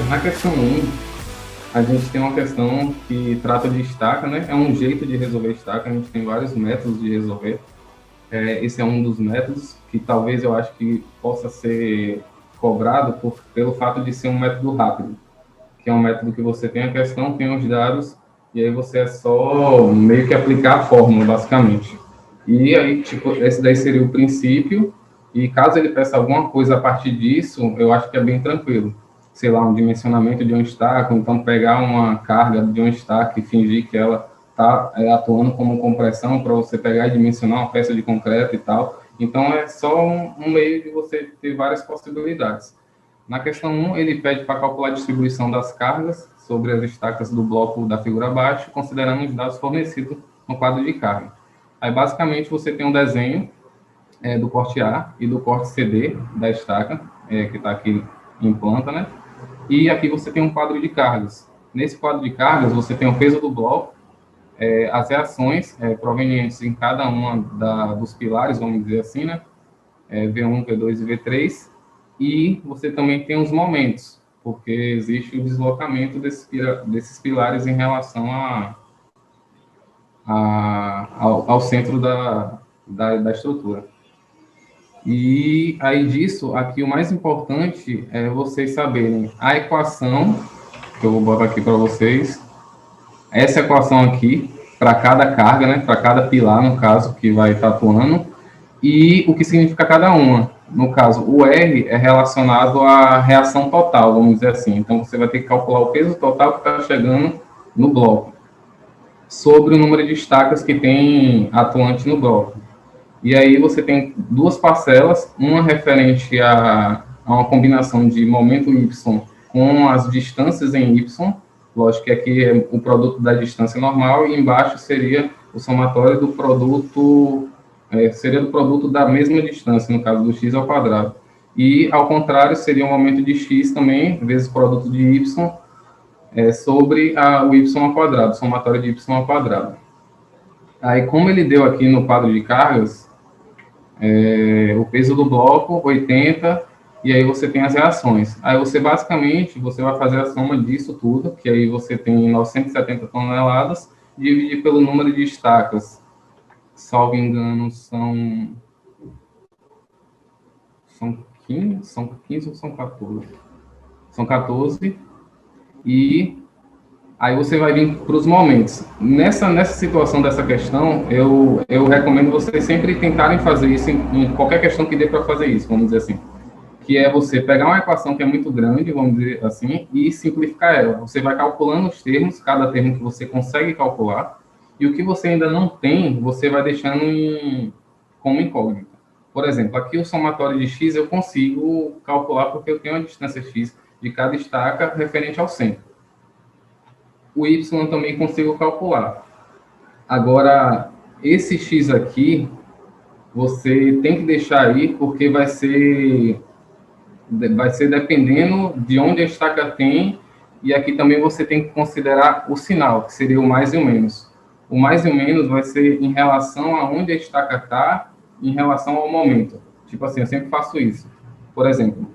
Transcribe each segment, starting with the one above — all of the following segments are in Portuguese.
Na questão 1, a gente tem uma questão que trata de estaca, né? É um jeito de resolver estaca, a gente tem vários métodos de resolver. Esse é um dos métodos que talvez eu acho que possa ser cobrado pelo fato de ser um método rápido, que é um método que você tem a questão, tem os dados, e aí você é só meio que aplicar a fórmula, basicamente. E aí, tipo, esse daí seria o princípio, e caso ele peça alguma coisa a partir disso, eu acho que é bem tranquilo. Sei lá, um dimensionamento de um stack, ou então pegar uma carga de um stack e fingir que ela está atuando como compressão para você pegar e dimensionar uma peça de concreto e tal. Então, é só um meio de você ter várias possibilidades. Na questão 1, ele pede para calcular a distribuição das cargas sobre as estacas do bloco da figura abaixo, considerando os dados fornecidos no quadro de carga. Aí, basicamente, você tem um desenho do corte A e do corte CD da estaca, que está aqui em planta, né? E aqui você tem um quadro de cargas. Nesse quadro de cargas, você tem o peso do bloco, as reações provenientes em cada uma dos pilares, vamos dizer assim, né? V1, V2 e V3, e você também tem os momentos, porque existe o deslocamento desses pilares em relação ao centro da estrutura. E aí disso, aqui o mais importante é vocês saberem a equação, que eu vou botar aqui para vocês, essa equação aqui, para cada carga, né, para cada pilar, no caso, que vai estar atuando, e o que significa cada uma. No caso, o R é relacionado à reação total, vamos dizer assim. Então, você vai ter que calcular o peso total que está chegando no bloco, sobre o número de estacas que tem atuante no bloco. E aí você tem duas parcelas, uma referente a uma combinação de momento Y com as distâncias em Y, lógico que aqui é o produto da distância normal, e embaixo seria o somatório do produto, seria do produto da mesma distância, no caso do x ao quadrado. E, ao contrário, seria o momento de x também, vezes o produto de y, sobre o y ao quadrado, somatório de y ao quadrado. Aí, como ele deu aqui no quadro de cargas, o peso do bloco, 80, e aí você tem as reações. Aí você, basicamente, você vai fazer a soma disso tudo, que aí você tem 970 toneladas, dividir pelo número de estacas. Salvo engano, são 15 ou são 14? São 14, e aí você vai vir para os momentos. Nessa situação dessa questão, eu recomendo vocês sempre tentarem fazer isso em qualquer questão que dê para fazer isso, vamos dizer assim. Que é você pegar uma equação que é muito grande, vamos dizer assim, e simplificar ela. Você vai calculando os termos, cada termo que você consegue calcular, e o que você ainda não tem, você vai deixando como incógnita. Por exemplo, aqui o somatório de x eu consigo calcular porque eu tenho a distância x de cada estaca referente ao centro. O y também consigo calcular. Agora, esse x aqui, você tem que deixar aí, porque vai ser dependendo de onde a estaca tem, e aqui também você tem que considerar o sinal, que seria o mais e o menos. O mais e o menos vai ser em relação a onde a estaca está, em relação ao momento. Tipo assim, eu sempre faço isso. Por exemplo,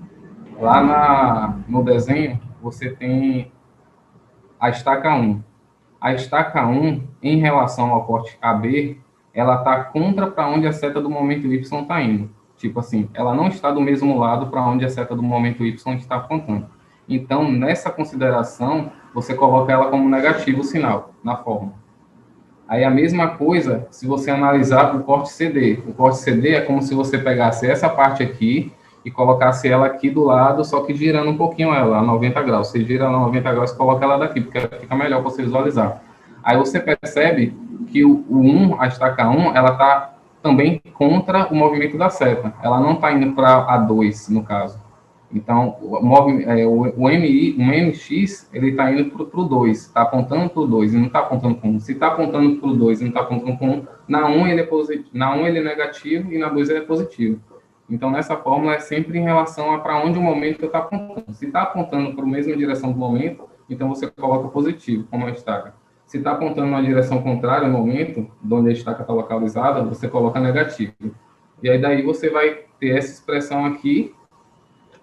lá no desenho, você tem a estaca 1. A estaca 1, em relação ao corte AB, ela está contra para onde a seta do momento Y está indo. Tipo assim, ela não está do mesmo lado para onde a seta do momento Y está apontando. Então, nessa consideração, você coloca ela como negativo o sinal, na forma. Aí a mesma coisa, se você analisar o corte CD. O corte CD é como se você pegasse essa parte aqui e colocasse ela aqui do lado, só que girando um pouquinho ela, a 90 graus. Você gira ela a 90 graus e coloca ela daqui, porque fica melhor para você visualizar. Aí você percebe que o 1, a estaca 1, ela está também contra o movimento da seta. Ela não está indo para a 2, no caso. Então, o MX, ele está indo para o 2, está apontando para o 2 e não está apontando para o 1. Se está apontando para o 2 e não está apontando para o 1, na 1 ele é positivo, na 1 ele é negativo e na 2 ele é positivo. Então, nessa fórmula é sempre em relação a para onde o momento está apontando. Se está apontando para a mesma direção do momento, então você coloca positivo, como a estaca. Se está apontando na direção contrária ao momento, de onde a estaca está localizada, você coloca negativo. E aí daí você vai ter essa expressão aqui,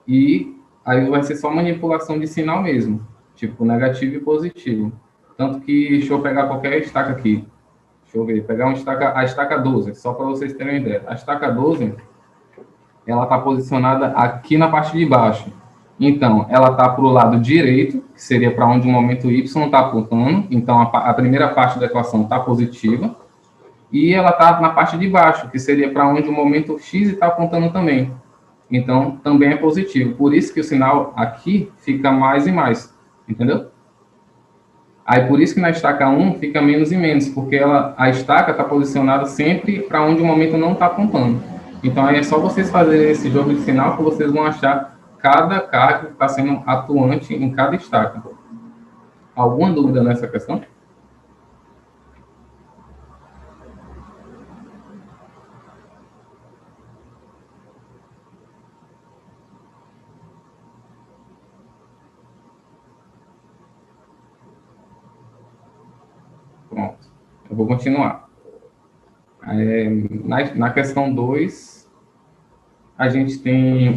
e aí vai ser só manipulação de sinal mesmo, tipo negativo e positivo. Tanto que, deixa eu pegar qualquer estaca aqui. Deixa eu ver, pegar a estaca 12, só para vocês terem uma ideia. A estaca 12, ela está posicionada aqui na parte de baixo. Então, ela está para o lado direito, que seria para onde o momento y está apontando. Então, a primeira parte da equação está positiva. E ela está na parte de baixo, que seria para onde o momento x está apontando também. Então, também é positivo. Por isso que o sinal aqui fica mais e mais. Entendeu? Aí, por isso que na estaca 1 fica menos e menos, porque a estaca está posicionada sempre para onde o momento não está apontando. Então, aí é só vocês fazerem esse jogo de sinal que vocês vão achar cada carga que está sendo atuante em cada estaca. Alguma dúvida nessa questão? Pronto. Eu vou continuar. Na questão 2, a gente tem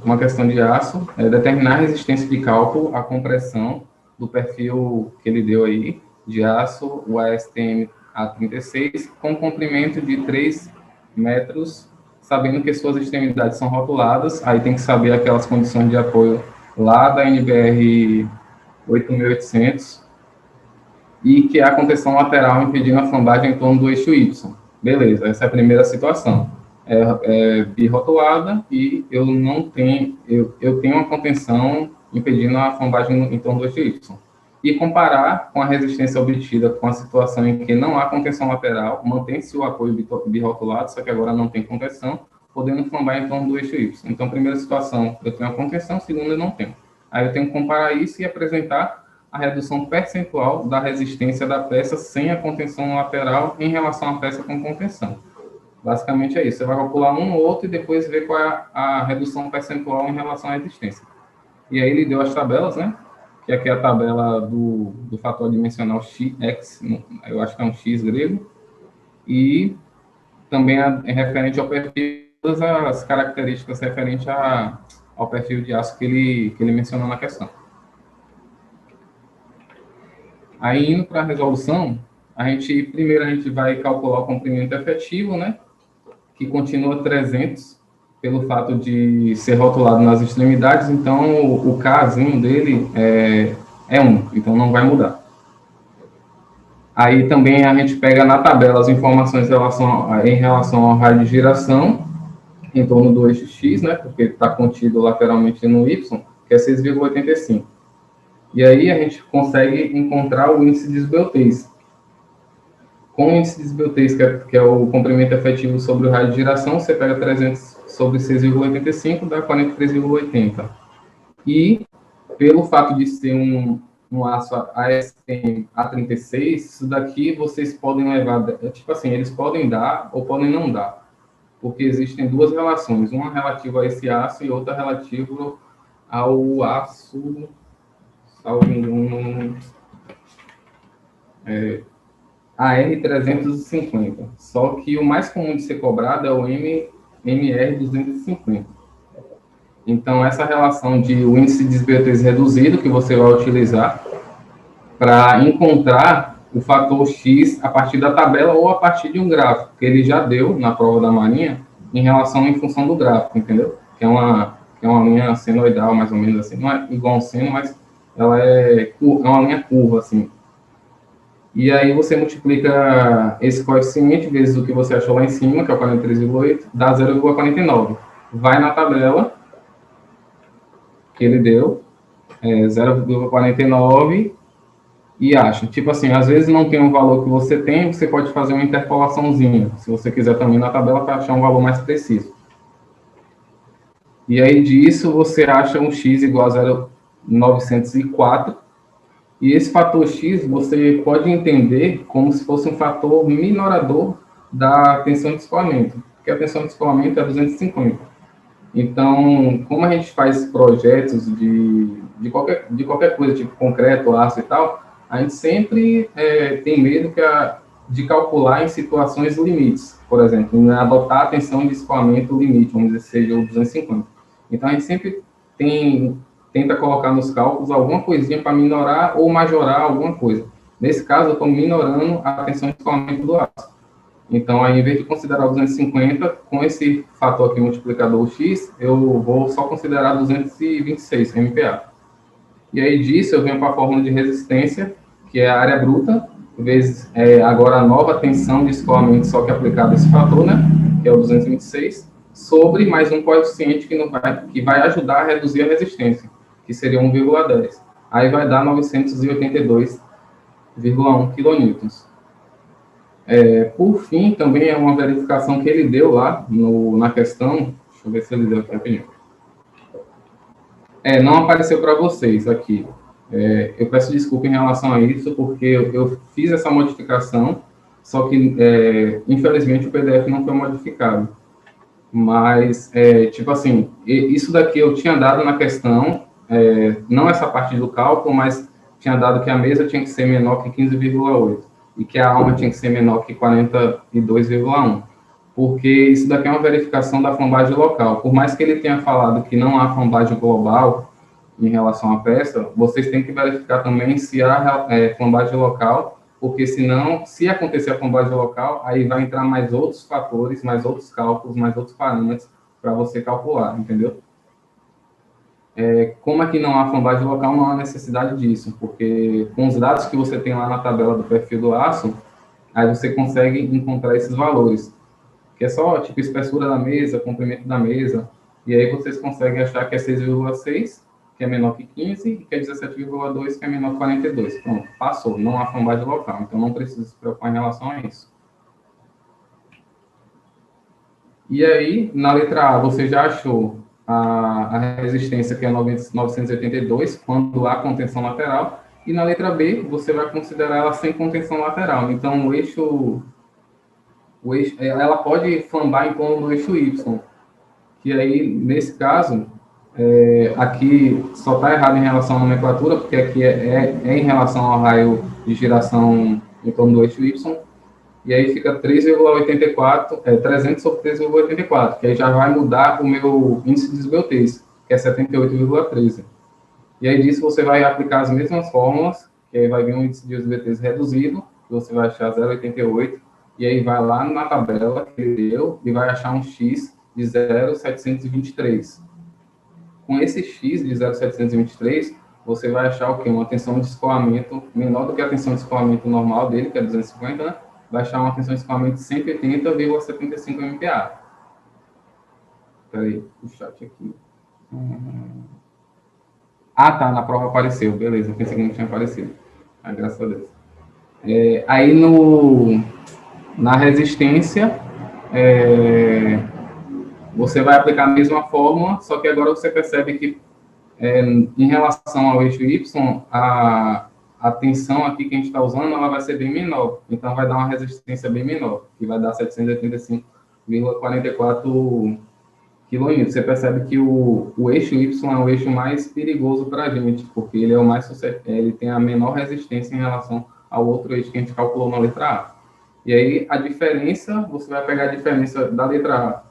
uma questão de aço, determinar a resistência de cálculo à compressão do perfil que ele deu aí, de aço, o ASTM A36, com comprimento de 3 metros, sabendo que suas extremidades são rotuladas, aí tem que saber aquelas condições de apoio lá da NBR 8800, e que há contenção lateral impedindo a flambagem em torno do eixo Y. Beleza, essa é a primeira situação. É birrotulada e eu tenho uma contenção impedindo a flambagem em torno do eixo Y. E comparar com a resistência obtida com a situação em que não há contenção lateral, mantém-se o apoio birrotulado, só que agora não tem contenção, podendo flambar em torno do eixo Y. Então, primeira situação, eu tenho a contenção, segunda, eu não tenho. Aí eu tenho que comparar isso e apresentar a redução percentual da resistência da peça sem a contenção lateral em relação à peça com contenção. Basicamente é isso. Você vai calcular um ou outro e depois ver qual é a redução percentual em relação à resistência. E aí ele deu as tabelas, né? Que aqui é a tabela do fator dimensional x, eu acho que é um x grego, e também é referente ao perfil, todas as características referentes ao perfil de aço que ele mencionou na questão. Aí, indo para a resolução, primeiro a gente vai calcular o comprimento efetivo, né? Que continua 300, pelo fato de ser rotulado nas extremidades, então o Kzinho dele é 1, então não vai mudar. Aí também a gente pega na tabela as informações em relação ao raio de giração, em torno do eixo X, né? Porque está contido lateralmente no Y, que é 6,85. E aí a gente consegue encontrar o índice de esbeltez. Com o índice de esbeltez, que é o comprimento efetivo sobre o raio de giração, você pega 300 sobre 6,85, dá 43,80. E, pelo fato de ser um aço ASTM A36, isso daqui vocês podem levar, tipo assim, eles podem dar ou podem não dar. Porque existem duas relações, uma relativa a esse aço e outra relativa ao aço... AR350. Só que o mais comum de ser cobrado é o MR250. Então, essa relação de o índice de esbeltez reduzido que você vai utilizar para encontrar o fator X a partir da tabela ou a partir de um gráfico, que ele já deu na prova da Marinha em função do gráfico, entendeu? Que é uma linha senoidal, mais ou menos assim. Não é igual um seno, mas ela é uma linha curva, assim. E aí você multiplica esse coeficiente vezes o que você achou lá em cima, que é o 43,8, dá 0,49. Vai na tabela que ele deu, 0,49, e acha. Tipo assim, às vezes não tem um valor que você tem, você pode fazer uma interpolaçãozinha, se você quiser também na tabela, para achar um valor mais preciso. E aí disso você acha um x igual a 0,904, e esse fator x você pode entender como se fosse um fator minorador da tensão de escoamento, porque a tensão de escoamento é 250. Então, como a gente faz projetos de qualquer coisa, tipo concreto, aço e tal, a gente sempre tem medo de calcular em situações limites, por exemplo, adotar a tensão de escoamento limite, vamos dizer, seja o 250. Então, a gente sempre tenta colocar nos cálculos alguma coisinha para minorar ou majorar alguma coisa. Nesse caso, eu estou minorando a tensão de escoamento do aço. Então, aí, em vez de considerar 250, com esse fator aqui multiplicador X, eu vou só considerar 226 MPa. E aí disso eu venho para a fórmula de resistência, que é a área bruta, vezes agora a nova tensão de escoamento, só que aplicado esse fator, né, que é o 226, sobre mais um coeficiente que vai ajudar a reduzir a resistência, que seria 1,10. Aí vai dar 982,1 kN. Por fim, também é uma verificação que ele deu lá na questão, deixa eu ver se ele deu aqui rapidinho. Não apareceu para vocês aqui. Eu peço desculpa em relação a isso, porque eu fiz essa modificação, só que, infelizmente, o PDF não foi modificado. Mas, tipo assim, isso daqui eu tinha dado na questão, não essa parte do cálculo, mas tinha dado que a mesa tinha que ser menor que 15,8 e que a alma tinha que ser menor que 42,1. Porque isso daqui é uma verificação da flambagem local. Por mais que ele tenha falado que não há flambagem global em relação à peça, vocês têm que verificar também se há flambagem local, porque senão, se acontecer a flambagem local, aí vai entrar mais outros fatores, mais outros cálculos, mais outros parâmetros para você calcular, entendeu? Como aqui não há flambagem local, não há necessidade disso, porque com os dados que você tem lá na tabela do perfil do aço, aí você consegue encontrar esses valores, que é só, tipo, espessura da mesa, comprimento da mesa, e aí vocês conseguem achar que é 6,6, que é menor que 15, e que é 17,2, que é menor que 42. Pronto, passou, não há flambagem local, então não precisa se preocupar em relação a isso. E aí, na letra A, você já achou a resistência, que é 982, quando há contenção lateral, e na letra B, você vai considerar ela sem contenção lateral. Então, ela pode flambar em torno do eixo Y, que aí, nesse caso, aqui só está errado em relação à nomenclatura, porque aqui é em relação ao raio de giração em torno do eixo Y, e aí fica 3,84, 300 sobre 3,84, que aí já vai mudar o meu índice de esbeltez, que é 78,13. E aí disso você vai aplicar as mesmas fórmulas, que aí vai vir um índice de esbeltez reduzido, que você vai achar 0,88, e aí vai lá na tabela que ele deu e vai achar um X de 0,723. Com esse X de 0,723, você vai achar o quê? Uma tensão de escoamento menor do que a tensão de escoamento normal dele, que é 250, né? Vai achar uma tensão de escoamento de 180,75 MPa. Espera aí, o chat aqui. Ah, tá, na prova apareceu, beleza, pensei que não tinha aparecido. Graças a Deus. Aí na resistência, você vai aplicar a mesma fórmula, só que agora você percebe que, em relação ao eixo Y, a tensão aqui que a gente está usando, ela vai ser bem menor. Então, vai dar uma resistência bem menor, que vai dar 785,44 kN. Você percebe que o eixo Y é o eixo mais perigoso para a gente, porque ele é o mais ele tem a menor resistência em relação ao outro eixo que a gente calculou na letra A. E aí, a diferença, você vai pegar a diferença da letra A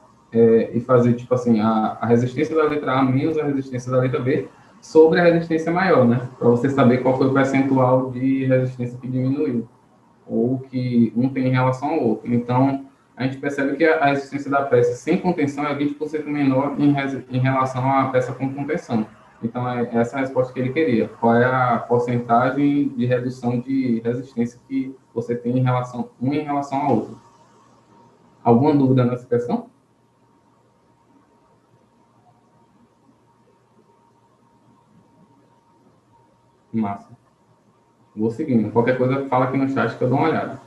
e fazer, tipo assim, a resistência da letra A menos a resistência da letra B sobre a resistência maior, né? Para você saber qual foi o percentual de resistência que diminuiu, ou que um tem em relação ao outro. Então, a gente percebe que a resistência da peça sem contenção é 20% menor em relação à peça com contenção. Então, essa é a resposta que ele queria. Qual é a porcentagem de redução de resistência que você tem em relação ao outro? Alguma dúvida nessa questão? Massa. Vou seguindo. Qualquer coisa, fala aqui no chat que eu dou uma olhada.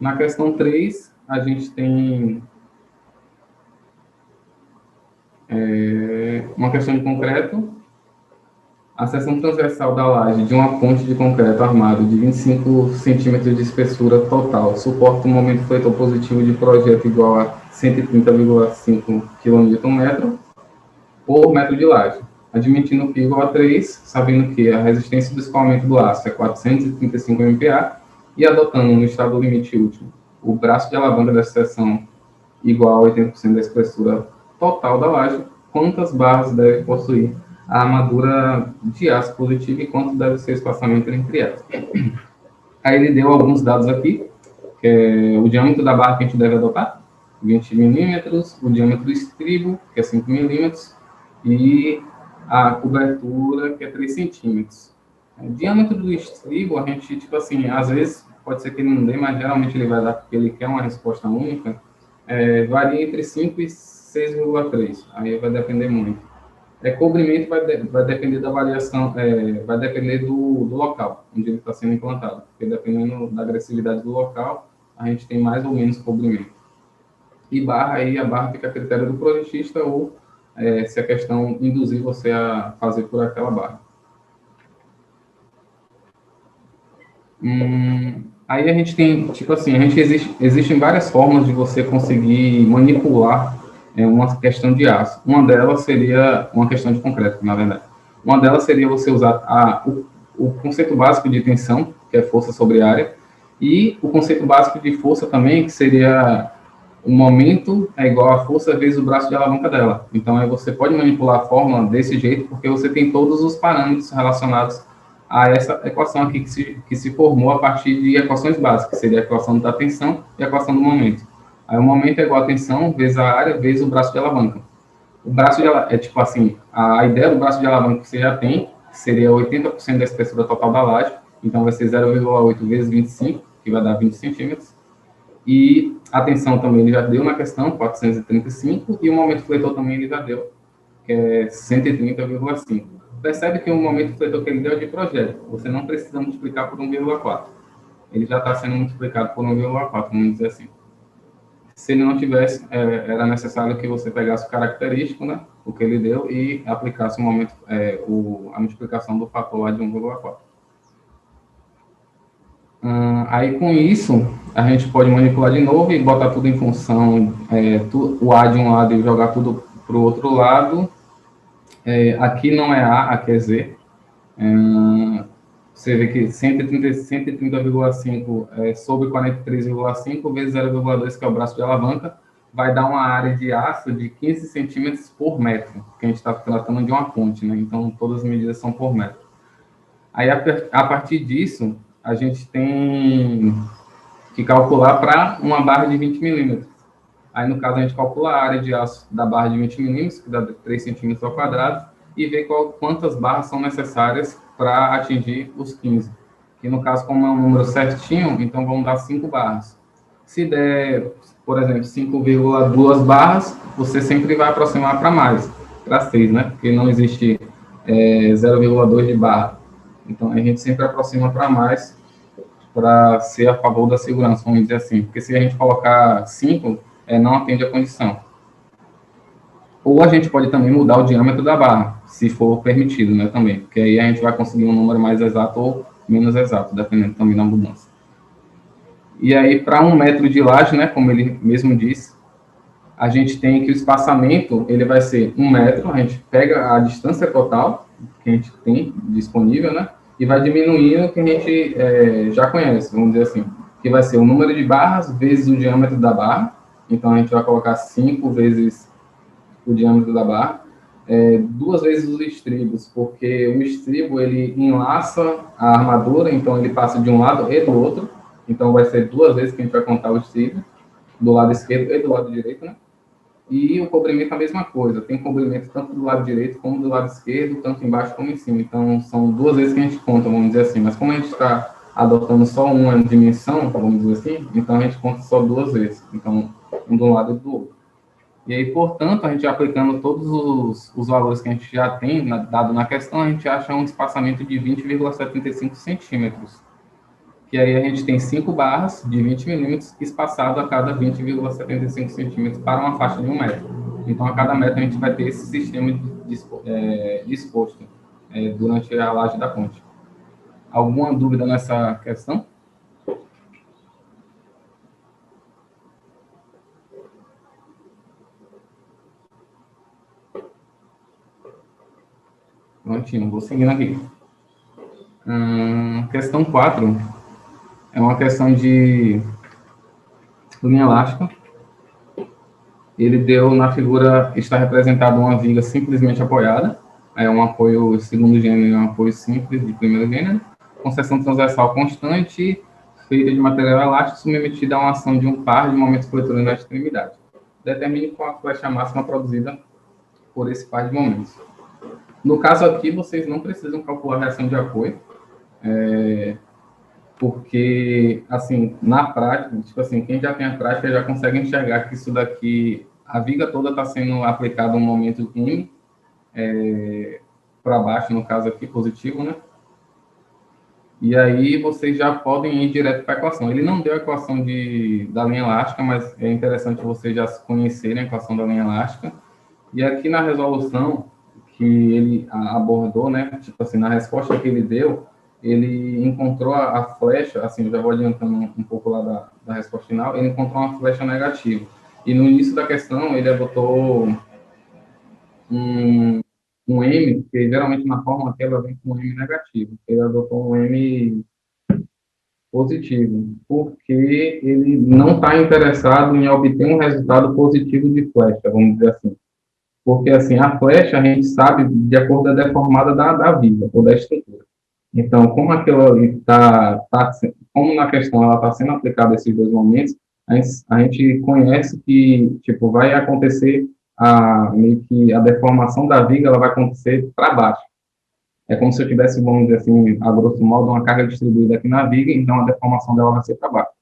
Na questão 3, a gente tem uma questão de concreto. A seção transversal da laje de uma ponte de concreto armado de 25 centímetros de espessura total suporta um momento fletor positivo de projeto igual a 130,5 kN por metro de laje, admitindo π igual a 3, sabendo que a resistência do escoamento do aço é 435 MPa, e adotando no estado limite último o braço de alavanca dessa seção igual a 80% da espessura total da laje, quantas barras deve possuir a armadura de aço positivo e quanto deve ser o espaçamento entre elas. Aí ele deu alguns dados aqui, que é o diâmetro da barra que a gente deve adotar, 20 milímetros, o diâmetro do estribo, que é 5 milímetros, e a cobertura, que é 3 centímetros. O diâmetro do estribo, a gente, tipo assim, às vezes pode ser que ele não dê, mas geralmente ele vai dar porque ele quer uma resposta única, varia entre 5 e 6,3, aí vai depender muito. Cobrimento vai depender da variação, vai depender do local onde ele está sendo implantado, porque dependendo da agressividade do local, a gente tem mais ou menos cobrimento. E barra, aí a barra fica a critério do projetista ou se a questão induzir você a fazer por aquela barra. Aí a gente tem, tipo assim, existem várias formas de você conseguir manipular uma questão de aço. Uma delas seria uma questão de concreto, na verdade. Uma delas seria você usar o conceito básico de tensão, que é força sobre área, e o conceito básico de força também, que seria o momento é igual a força vezes o braço de alavanca dela. Então, aí você pode manipular a fórmula desse jeito, porque você tem todos os parâmetros relacionados a essa equação aqui que se formou a partir de equações básicas, que seria a equação da tensão e a equação do momento. Aí o momento é igual a tensão vezes a área vezes o braço de alavanca. O braço de alavanca, tipo assim, a ideia do braço de alavanca que você já tem seria 80% da espessura total da laje, então vai ser 0,8 vezes 25, que vai dar 20 centímetros. E a tensão também ele já deu na questão, 435, e o momento fletor também ele já deu, que é 130,5. Percebe que o momento fletor que ele deu é de projeto, você não precisa multiplicar por 1,4. Ele já está sendo multiplicado por 1,4, vamos dizer assim. Se ele não tivesse, era necessário que você pegasse o característico, né, o que ele deu, e aplicasse o momento, a multiplicação do fator lá de 1,4. Aí com isso, a gente pode manipular de novo e botar tudo em função, o A de um lado e jogar tudo para o outro lado. Aqui não é A, aqui é Z. Você vê que 130,5 sobre 43,5 vezes 0,2, que é o braço de alavanca, vai dar uma área de aço de 15 centímetros por metro, que a gente está tratando de uma ponte, né? Então todas as medidas são por metro. Aí a partir disso, a gente tem que calcular para uma barra de 20 milímetros. Aí, no caso, a gente calcula a área de aço da barra de 20 milímetros, que dá 3 centímetros ao quadrado, e vê quantas barras são necessárias para atingir os 15. Que, no caso, como é um número certinho, então vamos dar 5 barras. Se der, por exemplo, 5,2 barras, você sempre vai aproximar para mais, para 6, né? Porque não existe 0,2 de barra. Então, a gente sempre aproxima para mais, para ser a favor da segurança, vamos dizer assim. Porque se a gente colocar 5, não atende a condição. Ou a gente pode também mudar o diâmetro da barra, se for permitido, né, também. Porque aí a gente vai conseguir um número mais exato ou menos exato, dependendo também da mudança. E aí, para 1 metro de laje, né, como ele mesmo disse, a gente tem que o espaçamento, ele vai ser 1 metro, a gente pega a distância total que a gente tem disponível, né, e vai diminuindo o que a gente já conhece, vamos dizer assim, que vai ser o número de barras vezes o diâmetro da barra. Então, a gente vai colocar 5 vezes o diâmetro da barra, 2 vezes os estribos, porque o estribo, ele enlaça a armadura, então ele passa de um lado e do outro, então vai ser 2 vezes que a gente vai contar o estribo, do lado esquerdo e do lado direito, né? E o cobrimento é a mesma coisa, tem cobrimento tanto do lado direito como do lado esquerdo, tanto embaixo como em cima, então são 2 vezes que a gente conta, vamos dizer assim, mas como a gente está adotando só uma dimensão, vamos dizer assim, então a gente conta só 2 vezes, então um do lado e do outro. E aí, portanto, a gente aplicando todos os valores que a gente já tem dado na questão, a gente acha um espaçamento de 20,75 centímetros. Que aí a gente tem 5 barras de 20 milímetros espaçado a cada 20,75 centímetros para uma faixa de 1 metro. Então, a cada metro a gente vai ter esse sistema disposto durante a laje da ponte. Alguma dúvida nessa questão? Prontinho, vou seguindo aqui. Questão 4 é uma questão de linha elástica. Ele deu na figura, está representado uma viga simplesmente apoiada, é um apoio segundo gênero, um apoio simples de primeiro gênero, com seção transversal constante, feita de material elástico, submetida a uma ação de um par de momentos coletores na extremidade. Determine qual a flecha máxima produzida por esse par de momentos. No caso aqui, vocês não precisam calcular a reação de apoio, porque, assim, na prática, tipo assim, quem já tem a prática já consegue enxergar que isso daqui, a viga toda está sendo aplicada um momento M, para baixo, no caso aqui, positivo, né? E aí vocês já podem ir direto para a equação. Ele não deu a equação da linha elástica, mas é interessante vocês já conhecerem a equação da linha elástica. E aqui na resolução que ele abordou, né? Tipo assim, na resposta que ele deu, ele encontrou a flecha, assim, eu já vou adiantando um pouco lá da resposta final, ele encontrou uma flecha negativa. E no início da questão, ele adotou um, um M, porque geralmente na fórmula que ela vem com um M negativo. Ele adotou um M positivo, porque ele não está interessado em obter um resultado positivo de flecha, vamos dizer assim. Porque, assim, a flecha a gente sabe de acordo com a deformada da viga ou da estrutura. Então, como aquilo como na questão ela está sendo aplicada esses dois momentos, a gente conhece que, tipo, vai acontecer meio que a deformação da viga, ela vai acontecer para baixo. É como se eu tivesse, vamos dizer assim, a grosso modo, uma carga distribuída aqui na viga, então a deformação dela vai ser para baixo.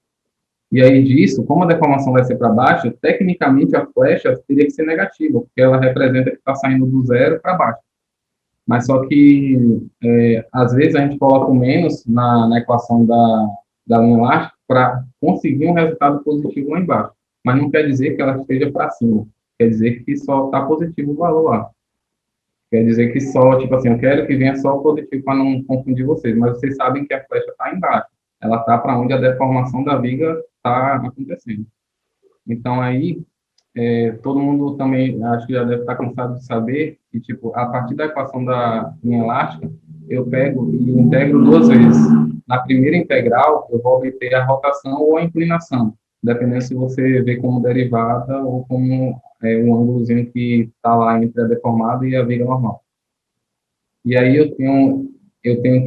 E aí disso, como a deformação vai ser para baixo, tecnicamente a flecha teria que ser negativa, porque ela representa que está saindo do zero para baixo. Mas só que, às vezes, a gente coloca o menos na equação da linha elástica para conseguir um resultado positivo lá embaixo. Mas não quer dizer que ela esteja para cima. Quer dizer que só está positivo o valor lá. Quer dizer que só, tipo assim, eu quero que venha só o positivo para não confundir vocês, mas vocês sabem que a flecha está embaixo. Ela está para onde a deformação da viga está acontecendo. Então, aí, todo mundo também, acho que já deve estar cansado de saber que, tipo, a partir da equação da linha elástica, eu pego e integro duas vezes. Na primeira integral, eu vou obter a rotação ou a inclinação, dependendo se você vê como derivada ou como um ângulozinho que está lá entre a deformada e a viga normal. E aí eu tenho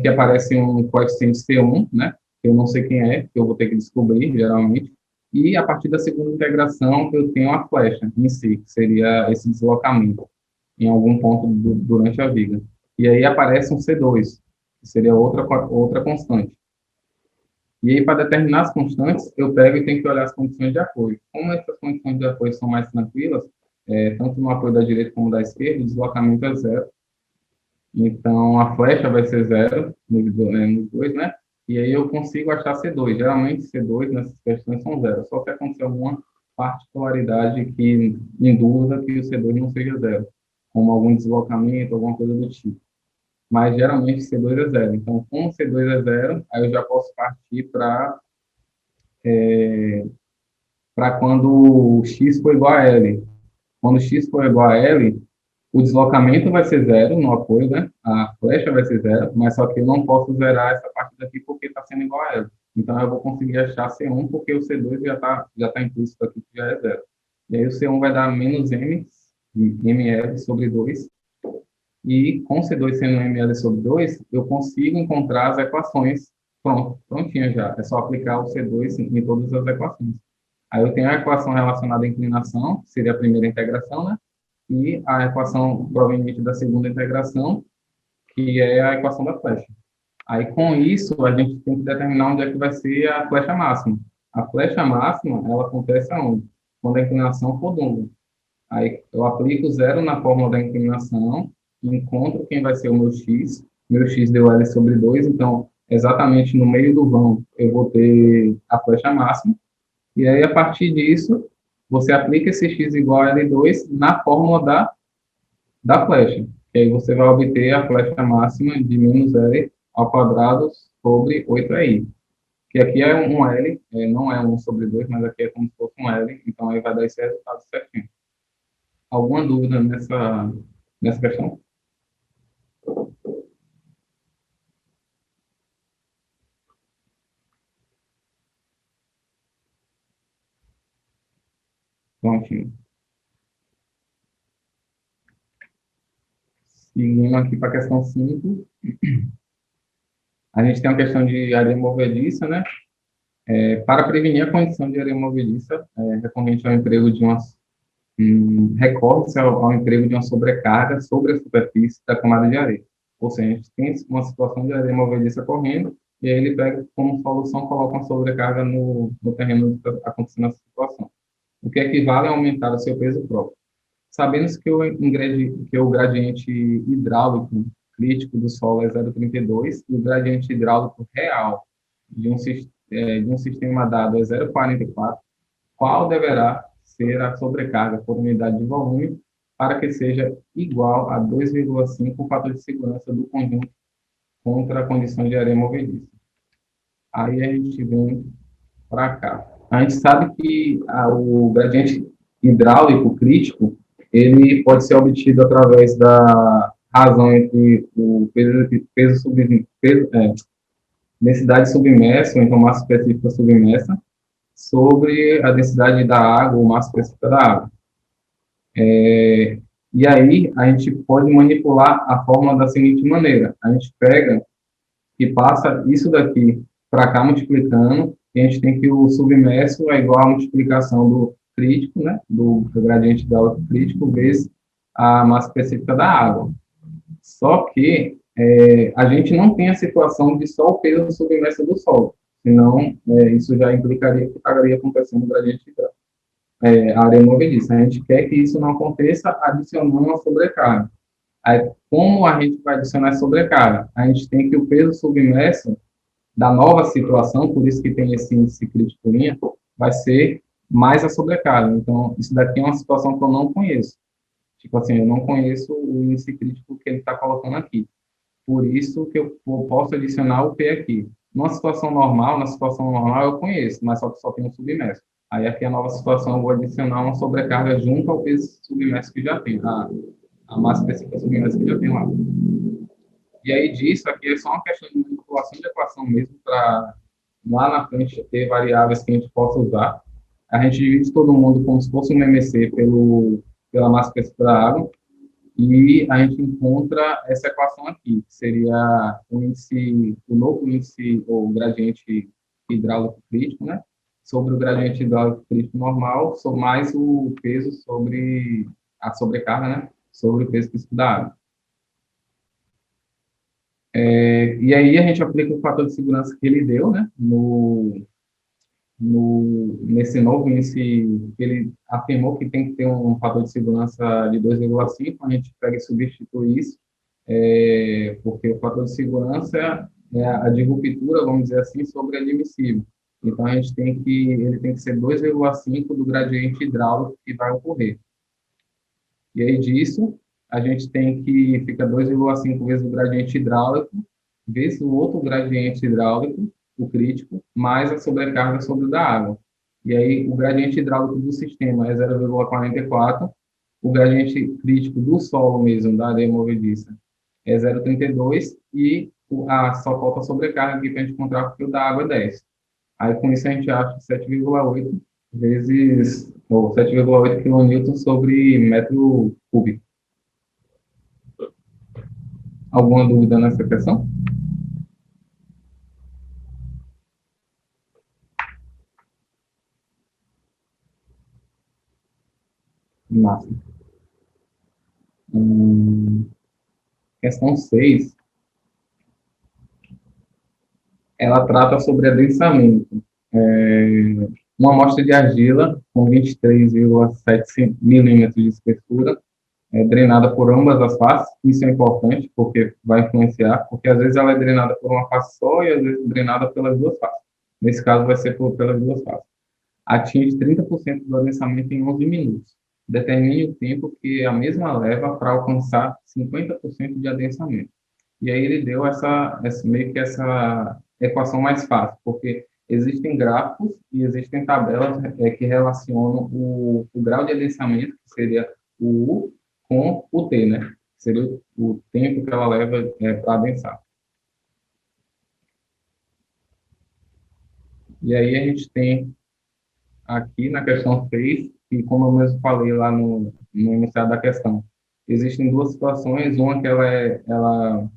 que aparece um coeficiente C1, né? Que eu não sei quem é, que eu vou ter que descobrir, geralmente. E a partir da segunda integração, eu tenho a flecha em si, que seria esse deslocamento em algum ponto durante a viga. E aí aparece um C2, que seria outra constante. E aí, para determinar as constantes, eu pego e tenho que olhar as condições de apoio. Como essas condições de apoio são mais tranquilas, tanto no apoio da direita como da esquerda, o deslocamento é zero. Então, a flecha vai ser zero nos dois, né? E aí eu consigo achar C2. Geralmente, C2 nessas questões são zero. Só que acontecer alguma particularidade que induza que o C2 não seja zero, como algum deslocamento, alguma coisa do tipo. Mas, geralmente, C2 é zero. Então, como C2 é zero, aí eu já posso partir para quando x for igual a L. Quando x for igual a L, o deslocamento vai ser zero no apoio, né? A flecha vai ser zero, mas só que eu não posso zerar essa parte daqui porque está sendo igual a zero. Então, eu vou conseguir achar C1 porque o C2 já tá implícito aqui que já é zero. E aí o C1 vai dar menos M, ml sobre 2. E com C2 sendo ml sobre 2, eu consigo encontrar as equações prontinha já. É só aplicar o C2 em todas as equações. Aí eu tenho a equação relacionada à inclinação, que seria a primeira integração, né? E a equação proveniente da segunda integração, que é a equação da flecha. Aí, com isso, a gente tem que determinar onde é que vai ser a flecha máxima. A flecha máxima, ela acontece aonde? Quando a inclinação for dupla. Aí, eu aplico zero na fórmula da inclinação, encontro quem vai ser o meu x deu L sobre 2, então, exatamente no meio do vão, eu vou ter a flecha máxima, e aí, a partir disso, você aplica esse x igual a L2 na fórmula da flecha. E aí você vai obter a flecha máxima de menos L ao quadrado sobre 8i. Que aqui é um L, não é 1 sobre 2, mas aqui é como se fosse um L, então aí vai dar esse resultado certinho. Alguma dúvida nessa questão? Prontinho. Seguindo aqui para a questão 5, a gente tem a questão de areia movediça, né? Para prevenir a condição de areia movediça, recorrente ao emprego de recorre-se ao emprego de uma sobrecarga sobre a superfície da camada de areia. Ou seja, a gente tem uma situação de areia movediça correndo, e aí ele pega como solução, coloca uma sobrecarga no terreno onde está acontecendo essa situação. O que equivale a aumentar o seu peso próprio. Sabemos que o gradiente hidráulico crítico do solo é 0,32 e o gradiente hidráulico real de um sistema dado é 0,44, qual deverá ser a sobrecarga por unidade de volume para que seja igual a 2,5 o fator de segurança do conjunto contra a condição de areia movediça. Aí a gente vem para cá. A gente sabe que o gradiente hidráulico crítico ele pode ser obtido através da razão entre o densidade submersa, ou então massa específica submersa, sobre a densidade da água, ou massa específica da água. E aí, a gente pode manipular a fórmula da seguinte maneira. A gente pega e passa isso daqui para cá multiplicando, e a gente tem que o submerso é igual à multiplicação do crítico, né, do gradiente hidráulico crítico, vezes a massa específica da água. Só que a gente não tem a situação de só o peso submerso do solo, senão isso já implicaria que estaria acontecendo o gradiente hidráulico, a areia movediça. A gente quer que isso não aconteça adicionando uma sobrecarga. Aí, como a gente vai adicionar sobrecarga? A gente tem que o peso submerso da nova situação, por isso que tem esse índice crítico linha, vai ser mais a sobrecarga. Então, isso daqui é uma situação que eu não conheço. Tipo assim, eu não conheço o índice crítico que ele está colocando aqui. Por isso que eu posso adicionar o P aqui. Na situação normal eu conheço, mas só tem um submerso. Aí aqui a nova situação eu vou adicionar uma sobrecarga junto ao peso submerso que já tem, a massa específica submersa que já tem lá. E aí disso aqui é só uma questão de manipulação de equação mesmo, para lá na frente ter variáveis que a gente possa usar. A gente divide todo mundo como se fosse um MMC pela massa específica da água, e a gente encontra essa equação aqui, que seria o novo índice, ou gradiente hidráulico crítico, né? Sobre o gradiente hidráulico crítico normal, mais o peso sobre a sobrecarga, né? Sobre o peso específico da água. E aí a gente aplica o fator de segurança que ele deu, né? Nesse novo índice, ele afirmou que tem que ter um fator de segurança de 2,5, a gente pega e substitui isso, porque o fator de segurança é a de ruptura, vamos dizer assim, sobre admissível. Então, ele tem que ser 2,5 do gradiente hidráulico que vai ocorrer. E aí, disso, a gente tem que fica 2,5 vezes o gradiente hidráulico, vezes o outro gradiente hidráulico, o crítico, mais a sobrecarga sobre o da água. E aí, o gradiente hidráulico do sistema é 0,44, o gradiente crítico do solo mesmo, da areia movediça, é 0,32, e só falta a sobrecarga aqui para a gente encontrar, porque o da água é 10. Aí, com isso, a gente acha 7,8 vezes, ou 7,8 kN sobre metro cúbico. Alguma dúvida nessa questão? Massa. Questão 6, ela trata sobre adensamento. Uma amostra de argila com 23,7 milímetros de espessura, drenada por ambas as faces. Isso é importante, porque vai influenciar, porque às vezes ela é drenada por uma face só e às vezes drenada pelas duas faces. Nesse caso, vai ser pelas duas faces. Atinge 30% do adensamento em 11 minutos. Determine o tempo que a mesma leva para alcançar 50% de adensamento. E aí ele deu meio que essa equação mais fácil, porque existem gráficos e existem tabelas que relacionam o grau de adensamento, que seria o U, com o T, né? Que seria o tempo que ela leva para adensar. E aí a gente tem aqui na questão 6, que como eu mesmo falei lá no iniciado da questão, existem duas situações, uma que ela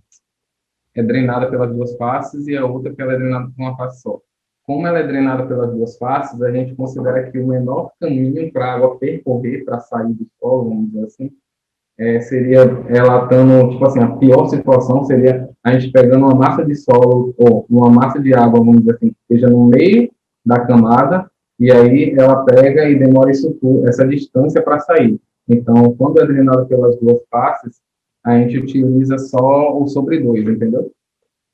é drenada pelas duas faces e a outra que ela é drenada por uma face só. Como ela é drenada pelas duas faces, a gente considera que o menor caminho para a água percorrer, para sair do solo, vamos dizer assim, seria ela estando, tipo assim, a pior situação seria a gente pegando uma massa de solo ou uma massa de água, vamos dizer assim, que esteja no meio da camada, e aí ela pega e demora essa distância para sair. Então, quando é drenada pelas duas faces, a gente utiliza só o sobre dois, entendeu?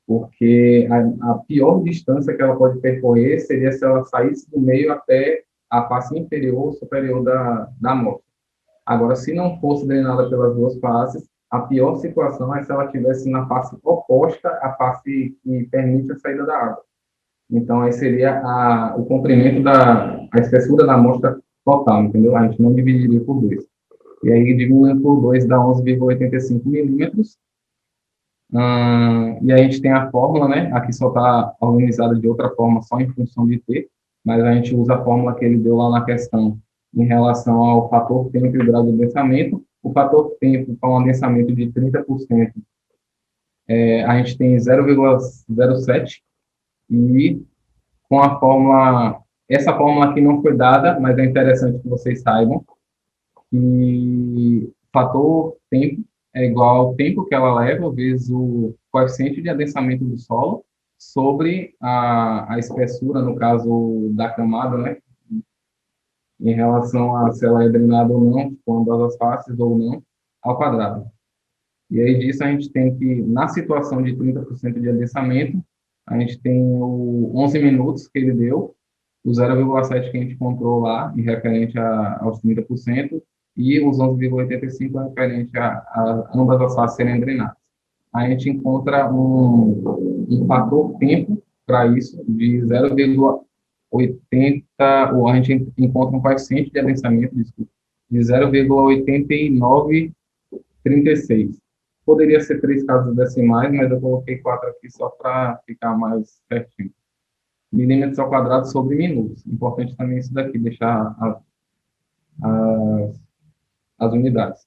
Porque a pior distância que ela pode percorrer seria se ela saísse do meio até a face inferior ou superior da amostra. Agora, se não fosse drenada pelas duas faces, a pior situação é se ela estivesse na face oposta à face que permite a saída da água. Então, aí seria o comprimento a espessura da amostra total, entendeu? A gente não dividiria por dois. E aí, dividindo por dois dá 11,85 milímetros. E aí a gente tem a fórmula, né? Aqui só está organizada de outra forma, só em função de T, mas a gente usa a fórmula que ele deu lá na questão em relação ao fator tempo e o grau de adensamento. O fator tempo, para um adensamento de 30%, a gente tem 0,07, e com a fórmula, essa fórmula aqui não foi dada, mas é interessante que vocês saibam, que fator tempo é igual ao tempo que ela leva vezes o coeficiente de adensamento do solo sobre a espessura, no caso da camada, né? Em relação a se ela é drenada ou não, com ambas as faces ou não, ao quadrado. E aí disso a gente tem que, na situação de 30% de adensamento, a gente tem o 11 minutos que ele deu, o 0,7 que a gente encontrou lá, em referente aos 30%, e os 11,85 referente a ambas as faces serem drenadas. A gente encontra um fator tempo para isso de 0,80, ou a gente encontra um coeficiente de adensamento, desculpa, de 0,8936. Poderia ser 3 casas decimais, mas eu coloquei 4 aqui só para ficar mais certinho. Milímetros ao quadrado sobre minutos. Importante também isso daqui, deixar as unidades.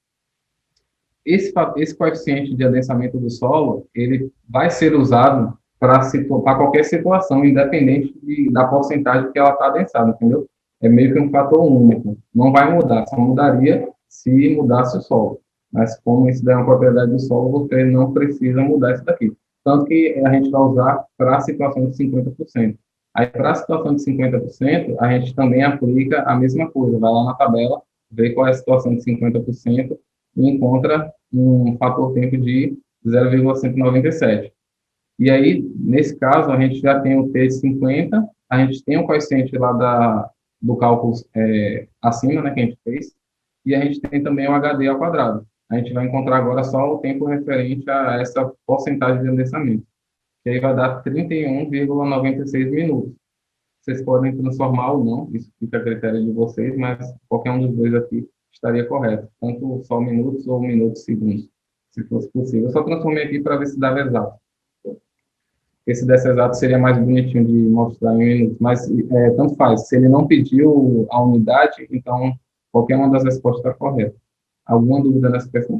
Esse coeficiente de adensamento do solo, ele vai ser usado para qualquer situação, independente da porcentagem que ela está adensada, entendeu? É meio que um fator único. Não vai mudar, só mudaria se mudasse o solo. Mas como isso daí é uma propriedade do solo, você não precisa mudar isso daqui. Tanto que a gente vai usar para a situação de 50%. Aí, para a situação de 50%, a gente também aplica a mesma coisa. Vai lá na tabela, vê qual é a situação de 50% e encontra um fator tempo de 0,197. E aí, nesse caso, a gente já tem o T de 50, a gente tem o coeficiente lá do cálculo acima, né, que a gente fez, e a gente tem também o HD ao quadrado. A gente vai encontrar agora só o tempo referente a essa porcentagem de adensamento, que aí vai dar 31,96 minutos. Vocês podem transformar ou não, isso fica a critério de vocês, mas qualquer um dos dois aqui estaria correto, tanto só minutos ou minutos segundos, se fosse possível. Eu só transformei aqui para ver se dava exato. Esse desse exato seria mais bonitinho de mostrar em minutos, mas tanto faz. Se ele não pediu a unidade, então qualquer uma das respostas está correta. Alguma dúvida nessa questão?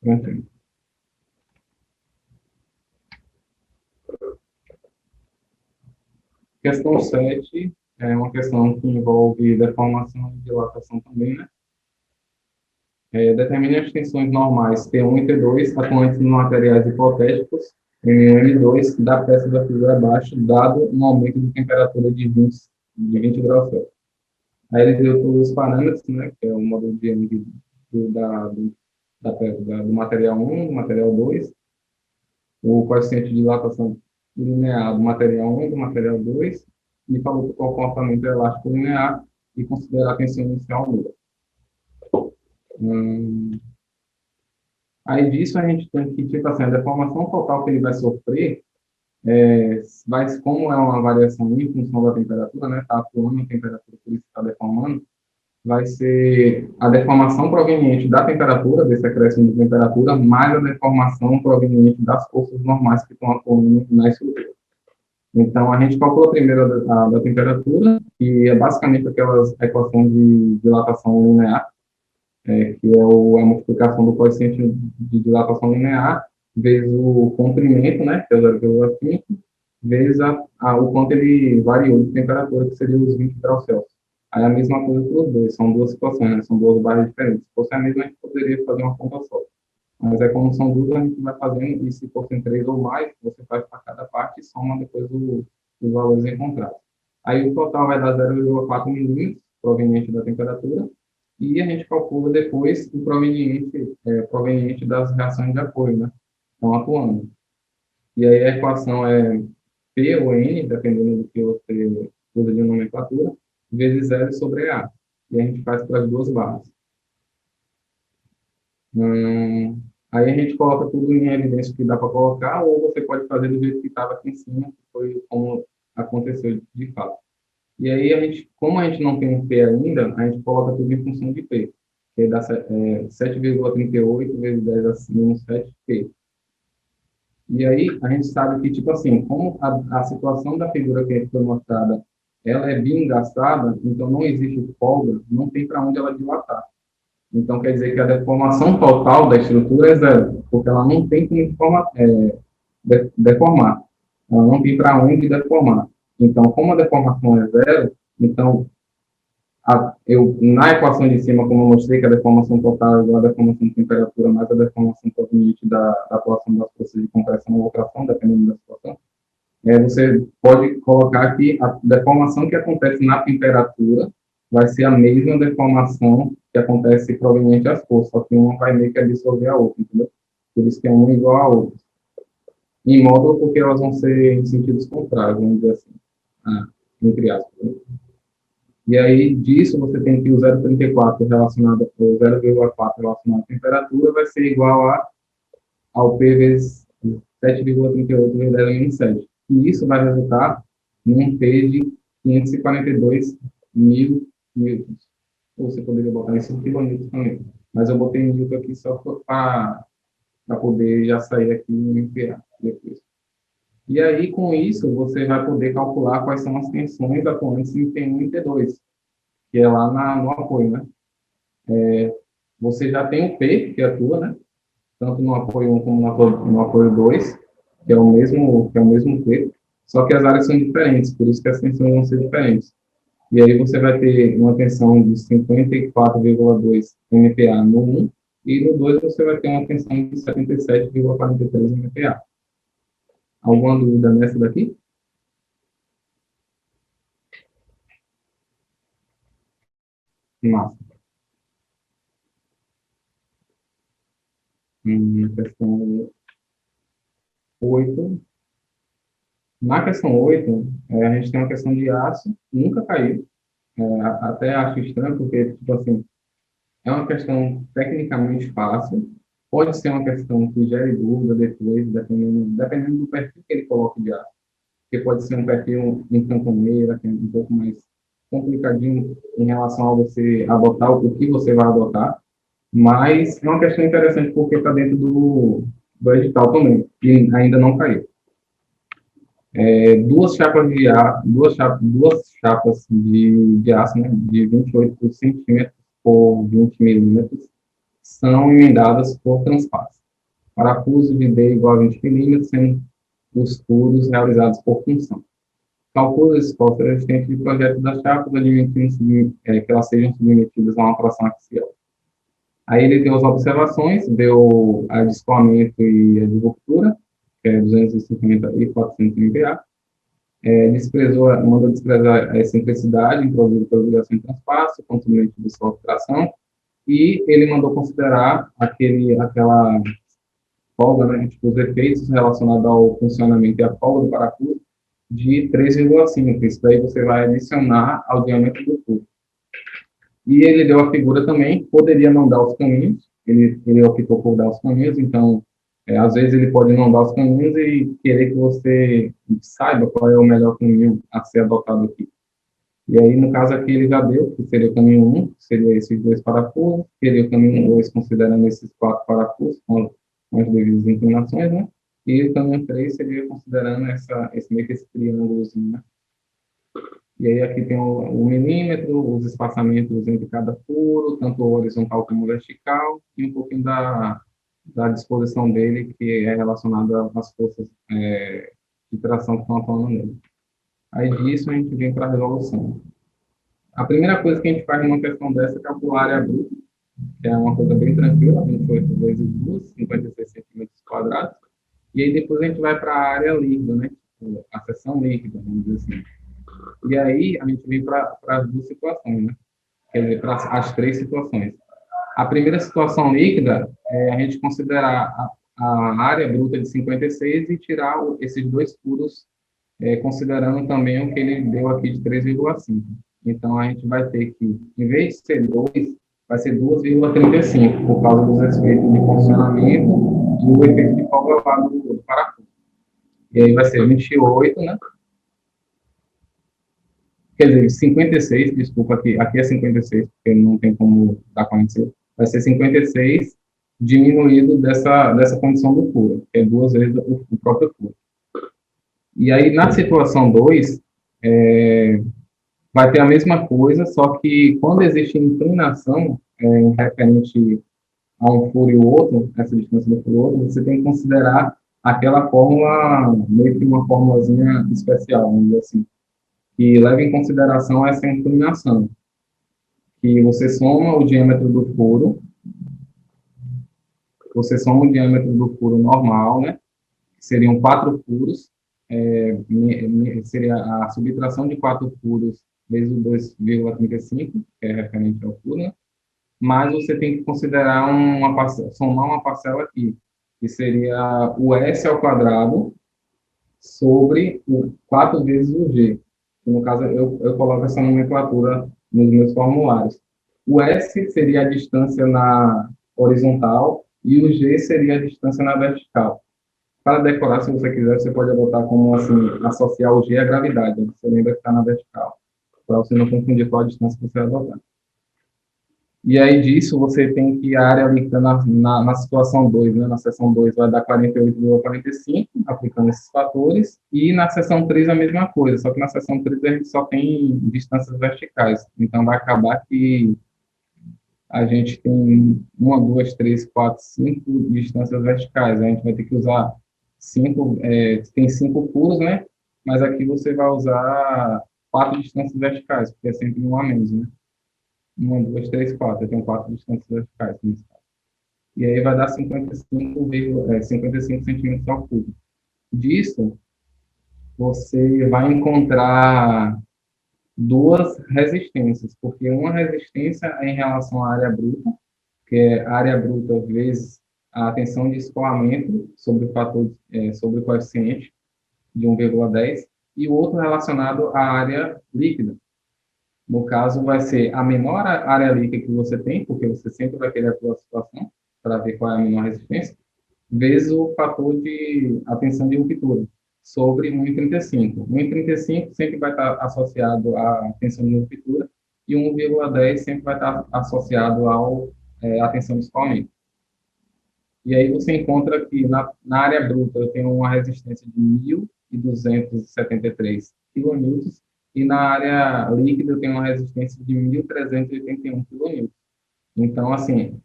Não entendo. Questão 7 é uma questão que envolve deformação e dilatação também, né? Determine as tensões normais T1 e T2 atuantes em materiais hipotéticos, M1 e M2, da peça da figura abaixo, dado um aumento de temperatura de 20 graus Celsius. Aí ele deu todos os parâmetros, né, que é o módulo de M do material 1, do material 2, o coeficiente de dilatação linear do material 1 e do material 2, e falou que o comportamento elástico linear e considerar a tensão inicial nula. Aí disso a gente tem que, tipo assim, a deformação total que ele vai sofrer, como é uma variação em função da temperatura, né, está atuando a temperatura, por isso está deformando, vai ser a deformação proveniente da temperatura, desse acréscimo de temperatura, mais a deformação proveniente das forças normais que estão atuando na estrutura. Então, a gente calcula primeiro da temperatura, que é basicamente aquelas equação de dilatação linear, que é a multiplicação do coeficiente de dilatação linear, vezes o comprimento, né, que é 0,5, vezes o quanto ele variou de temperatura, que seria os 20 graus Celsius. Aí a mesma coisa para os dois, são duas situações, né, são duas barras diferentes. Se fosse a mesma, a gente poderia fazer uma conta só. Mas como são duas, a gente vai fazendo, e se fossem três ou mais, você faz para cada parte e soma depois os valores encontrados. Aí o total vai dar 0,4 milímetros, proveniente da temperatura, e a gente calcula depois o proveniente das reações de apoio, né? Estão atuando. E aí a equação é P ou N, dependendo do que você usa de nomenclatura, vezes L sobre A. E a gente faz para as duas barras. Aí a gente coloca tudo em evidência que dá para colocar, ou você pode fazer do jeito que estava aqui em cima, que foi como aconteceu de fato. E aí, como a gente não tem um P ainda, a gente coloca tudo em função de P, que dá 7,38 vezes 10 acima 7P. E aí, a gente sabe que, tipo assim, como a situação da figura que foi mostrada, ela é bem engastada, então não existe folga, não tem para onde ela dilatar. Então, quer dizer que a deformação total da estrutura é zero, porque ela não tem como deformar. Ela não tem para onde deformar. Então, como a deformação é zero, então, na equação de cima, como eu mostrei, que a deformação total é igual à deformação de temperatura mais a deformação proveniente da atuação das forças de compressão ou tração, dependendo da situação, você pode colocar que a deformação que acontece na temperatura vai ser a mesma deformação que acontece proveniente das forças, só que uma vai meio que absorver a outra, entendeu? Por isso que é uma igual a outra. Em módulo, porque elas vão ser em sentidos contrários, vamos dizer assim, entre aspas. Né? E aí, disso, você tem que o 0,34 relacionado, o 0,4 relacionado à temperatura vai ser igual ao P vezes 7,38 vezes 10 menos 7. E isso vai resultar num P de 542 mil newtons. Ou você poderia botar isso em kilonewtons também. Mas eu botei em newton aqui só para poder já sair aqui em MPa depois. E aí, com isso, você vai poder calcular quais são as tensões atuantes em T1 e T2, que é lá no apoio, né? Você já tem o P, que atua, né? Tanto no apoio 1 como no apoio 2, que é o mesmo P, só que as áreas são diferentes, por isso que as tensões vão ser diferentes. E aí você vai ter uma tensão de 54,2 MPa no 1, e no 2 você vai ter uma tensão de 77,43 MPa. Alguma dúvida nessa daqui? Massa. Questão 8. Na questão 8, a gente tem uma questão de aço, nunca caiu. Até acho estranho, porque, tipo assim, é uma questão tecnicamente fácil, pode ser uma questão que gere dúvida depois, dependendo do perfil que ele coloca de aço. Porque pode ser um perfil em cantoneira, que é um pouco mais complicadinho em relação a você adotar o que você vai adotar, mas é uma questão interessante porque está dentro do edital também, e ainda não caiu. Duas chapas de aço, né, de 28 centímetros por 20 milímetros, são emendadas por transpasse. Parafuso de D igual a 20 milímetros, sendo os furos realizados por função. Calcula esse esforço resistente de projeto das chapas, admitindo que elas sejam submetidas a uma tração axial. Aí ele deu as observações, deu a de escoamento e a de ruptura, que é 250 e 400 MPa. Manda desprezar a excentricidade introduzida pela ligação de transpasse, consumidamente de sua tração, e ele mandou considerar aquela folga, né, tipo, os efeitos relacionados ao funcionamento e à folga do parafuso de 3,5. Isso daí você vai adicionar ao diâmetro do furo. E ele deu a figura também, poderia não dar os caminhos, ele optou por dar os caminhos, então, às vezes ele pode não dar os caminhos e querer que você saiba qual é o melhor caminho a ser adotado aqui. E aí, no caso aqui, ele já deu, que seria o caminho 1, que seria esses dois parafusos, seria o caminho 2, considerando esses 4 parafusos, com as devidas inclinações, né? E o caminho 3 seria considerando meio que esse triângulozinho, né? E aí aqui tem o milímetro, os espaçamentos entre cada furo, tanto horizontal como vertical, e um pouquinho da disposição dele, que é relacionada às forças de tração que estão atuando nele. Aí disso a gente vem para a resolução. A primeira coisa que a gente faz numa questão dessa é calcular a área bruta, que é uma coisa bem tranquila, 28 vezes 2, 56 centímetros quadrados. E aí depois a gente vai para a área líquida, né? A seção líquida, vamos dizer assim. E aí a gente vem para as duas situações, né? Quer dizer, para as três situações. A primeira situação líquida é a gente considerar a área bruta de 56 e tirar esses dois furos, considerando também o que ele deu aqui de 3,5. Então, a gente vai ter que, em vez de ser 2, vai ser 2,35, por causa dos efeitos de funcionamento e o efeito de folga lá do parafuso. E aí vai ser 28, né? Quer dizer, 56, desculpa, aqui é 56, porque não tem como dar 46. Vai ser 56 diminuído dessa condição do furo, que é duas vezes o próprio furo. E aí, na situação 2, vai ter a mesma coisa, só que quando existe inclinação referente a um furo e o outro, essa distância do furo e o outro, você tem que considerar aquela fórmula, meio que uma formulazinha especial, vamos dizer assim, que leva em consideração essa inclinação, que você soma o diâmetro do furo normal, né? Seriam 4 furos, seria a subtração de 4 furos vezes o 2,35, que é referente ao furo, né? Mas você tem que considerar somar uma parcela aqui, que seria o S ao quadrado sobre o 4 vezes o G. No caso, eu coloco essa nomenclatura nos meus formulários. O S seria a distância na horizontal e o G seria a distância na vertical. Para decorar, se você quiser, você pode botar como assim, associar o G à gravidade. Você lembra que está na vertical, para você não confundir qual a distância que você vai botar. E aí disso, você tem que a área líquida na situação 2, né, na seção 2, vai dar 48,45, aplicando esses fatores, e na seção 3 a mesma coisa, só que na seção 3 a gente só tem distâncias verticais. Então, vai acabar que a gente tem 1, 2, 3, 4, 5 distâncias verticais. A gente vai ter que usar 5, tem 5 pulos, né? Mas aqui você vai usar 4 distâncias verticais, porque é sempre um a menos, né? 1, 2, 3, 4. Eu tenho 4 distâncias verticais nesse caso. E aí vai dar 55 centímetros ao cubo. Disso, você vai encontrar duas resistências, porque uma resistência é em relação à área bruta, que é a área bruta vezes a tensão de escoamento sobre o fator, sobre o coeficiente de 1,10, e o outro relacionado à área líquida. No caso, vai ser a menor área líquida que você tem, porque você sempre vai querer a sua situação, para ver qual é a menor resistência, vezes o fator de a tensão de ruptura, sobre 1,35. 1,35 sempre vai estar associado à tensão de ruptura, e 1,10 sempre vai estar associado à tensão de escoamento. E aí você encontra que na área bruta eu tenho uma resistência de 1.273 quilonewtons e na área líquida eu tenho uma resistência de 1.381 quilonewtons. Então, assim,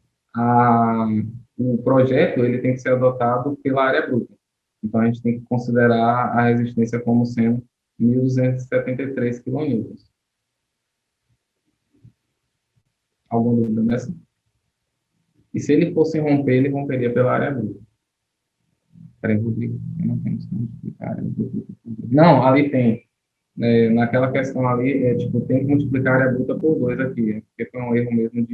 o projeto ele tem que ser adotado pela área bruta. Então, a gente tem que considerar a resistência como sendo 1.273 quilonewtons. Alguma dúvida nessa? E se ele fosse romper, ele romperia pela área bruta. Peraí, Rodrigo, eu não tenho como explicar. Não, ali tem. Naquela questão ali, tipo, tem que multiplicar a área bruta por 2 aqui, porque foi um erro mesmo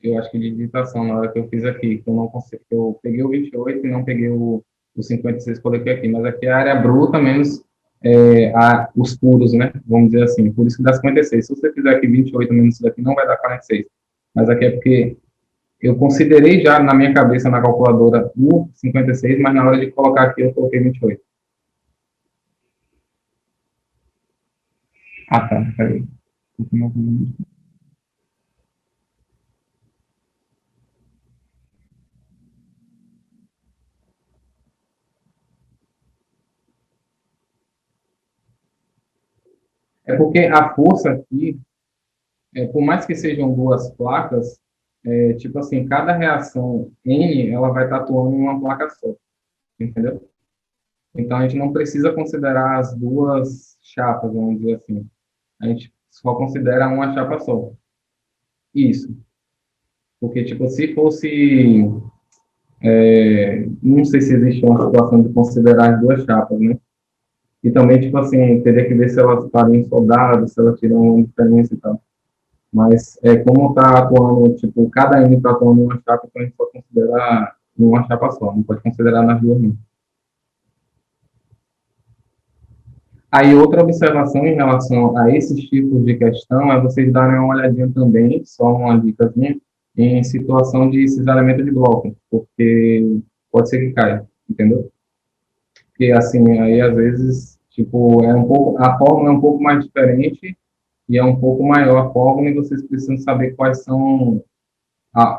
eu acho que de digitação na hora que eu fiz aqui, que eu não consegui, eu peguei o 28 e não peguei o 56 que coloquei aqui, mas aqui é a área bruta menos os puros, né? Vamos dizer assim, por isso que dá 56. Se você fizer aqui 28 menos isso daqui, não vai dar 46. Mas aqui é porque eu considerei já na minha cabeça, na calculadora, o 56, mas na hora de colocar aqui eu coloquei 28. Ah, tá, peraí. É porque a força aqui, por mais que sejam duas placas, tipo assim, cada reação N, ela vai estar atuando em uma placa só, entendeu? Então, a gente não precisa considerar as duas chapas, vamos dizer assim. A gente só considera uma chapa só. Isso. Porque, tipo, se fosse... não sei se existe uma situação de considerar as duas chapas, né? E também, tipo assim, teria que ver se elas estariam soldadas, se elas tiram uma diferença e tal. Mas, como está atuando, tipo, cada N está atuando em uma chapa, então a gente pode considerar em uma chapa só. Não pode considerar nas duas, não. Aí, outra observação em relação a esses tipos de questão é vocês darem uma olhadinha também, só uma dicasinha, em situação de cisalhamento de bloco, porque pode ser que caia, entendeu? Porque, assim, aí, às vezes, tipo, a fórmula é um pouco mais diferente e é um pouco maior a fórmula e vocês precisam saber quais são,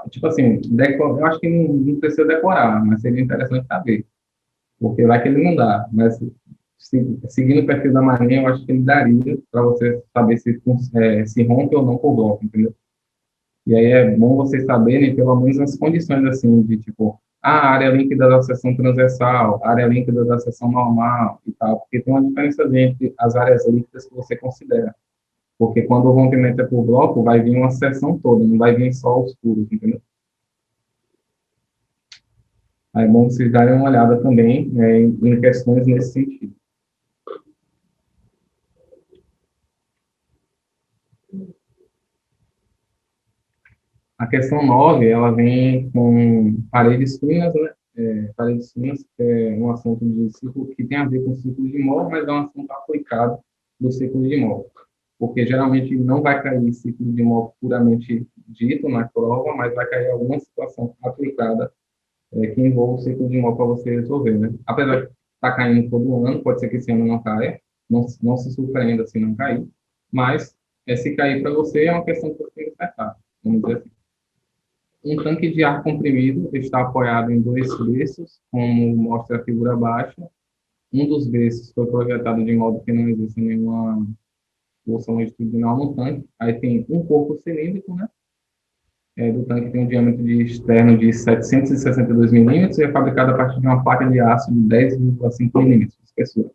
tipo assim, eu acho que não precisa decorar, mas seria interessante saber, porque vai que ele não dá, mas seguindo o perfil da Marinha, eu acho que ele daria para você saber se rompe ou não por bloco, entendeu? E aí é bom vocês saberem, pelo menos, as condições, assim, de tipo, a área líquida da seção transversal, área líquida da seção normal e tal, porque tem uma diferença entre as áreas líquidas que você considera. Porque quando o rompimento é por bloco, vai vir uma seção toda, não vai vir só os furos, entendeu? Aí é bom vocês darem uma olhada também, em questões nesse sentido. A questão 9 ela vem com paredes finas, né? Paredes finas, que é um assunto de ciclo que tem a ver com o ciclo de Moore, mas é um assunto aplicado do ciclo de Moore. Porque geralmente não vai cair ciclo de Moore puramente dito na prova, mas vai cair alguma situação aplicada que envolva o ciclo de Moore para você resolver, né? Apesar de estar caindo todo ano, pode ser que esse ano não caia, não se surpreenda se não cair, mas se cair para você é uma questão que você tem que acertar, vamos dizer assim. Um tanque de ar comprimido está apoiado em dois berços, como mostra a figura abaixo. Um dos berços foi projetado de modo que não existe nenhuma força longitudinal no tanque. Aí tem um corpo cilíndrico, né? Do tanque tem um diâmetro de externo de 762 milímetros e é fabricado a partir de uma placa de aço de 10,5 milímetros de espessura,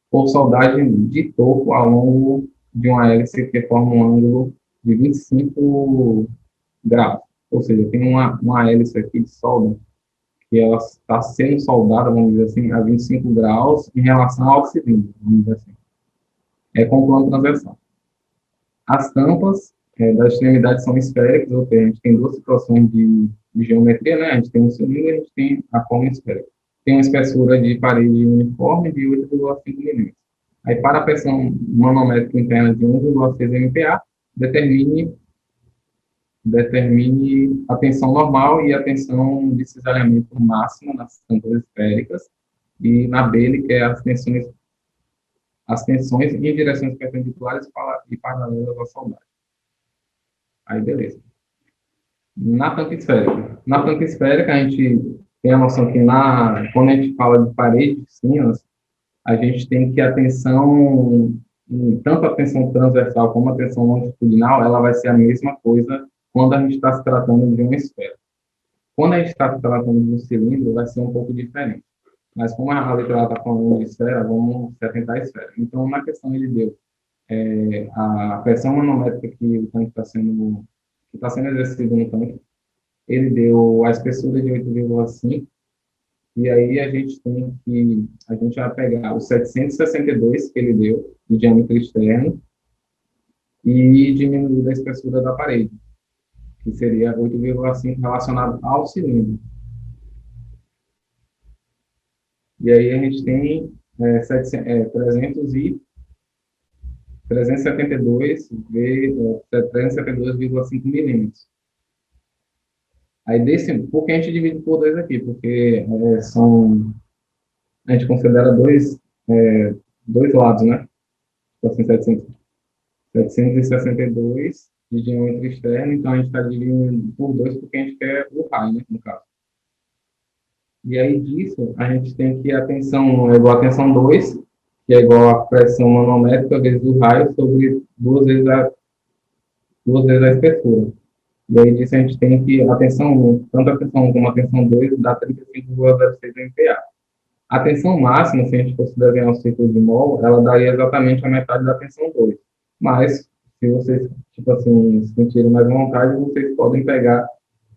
por soldagem de topo ao longo de uma hélice que forma um ângulo de 25 graus. Ou seja, tem uma hélice aqui de solda que ela está sendo soldada, vamos dizer assim, a 25 graus em relação ao cilindro, vamos dizer assim. Com plano transversal. As tampas das extremidades são esféricas, ou seja, a gente tem duas situações de geometria, né? A gente tem um cilindro e a gente tem a forma esférica. Tem uma espessura de parede uniforme de 8,5 milímetros. Aí, para a pressão manométrica interna de 1,6 MPa, determine a tensão normal e a tensão de cisalhamento máximo nas tampas esféricas e na bele, que é as tensões em direções perpendiculares e paralelas à soldagem. Aí, beleza. Na tampa esférica, a gente tem a noção que quando a gente fala de paredes finas, a gente tem que a tensão, tanto a tensão transversal como a tensão longitudinal, ela vai ser a mesma coisa quando a gente está se tratando de uma esfera. Quando a gente está tratando de um cilindro, vai ser um pouco diferente. Mas como a letra está falando de esfera, vamos se atentar à esfera. Então, na questão ele deu a pressão manométrica que o tanque que está sendo exercida no tanque, ele deu a espessura de 8,5, e aí a gente vai pegar os 762 que ele deu, de diâmetro externo, e diminuir a espessura da parede, que seria 8,5 relacionado ao cilindro. E aí a gente tem 372,5 milímetros. Aí por que a gente divide por dois aqui? Porque a gente considera dois lados, né? Tipo assim, 762 de diâmetro externo, então a gente está dividindo por dois porque a gente quer o raio, né, no caso. E aí disso, a gente tem que a tensão é igual a tensão 2, que é igual à pressão manométrica vezes o raio sobre duas vezes a espessura. E aí disso a gente tem que a tensão 1, tanto a tensão 1 como a tensão 2, dá 35,06 MPa. A tensão máxima, se a gente fosse desenhar um círculo de mol, ela daria exatamente a metade da tensão 2. Mas, se vocês, tipo assim, sentirem mais vontade, vocês podem pegar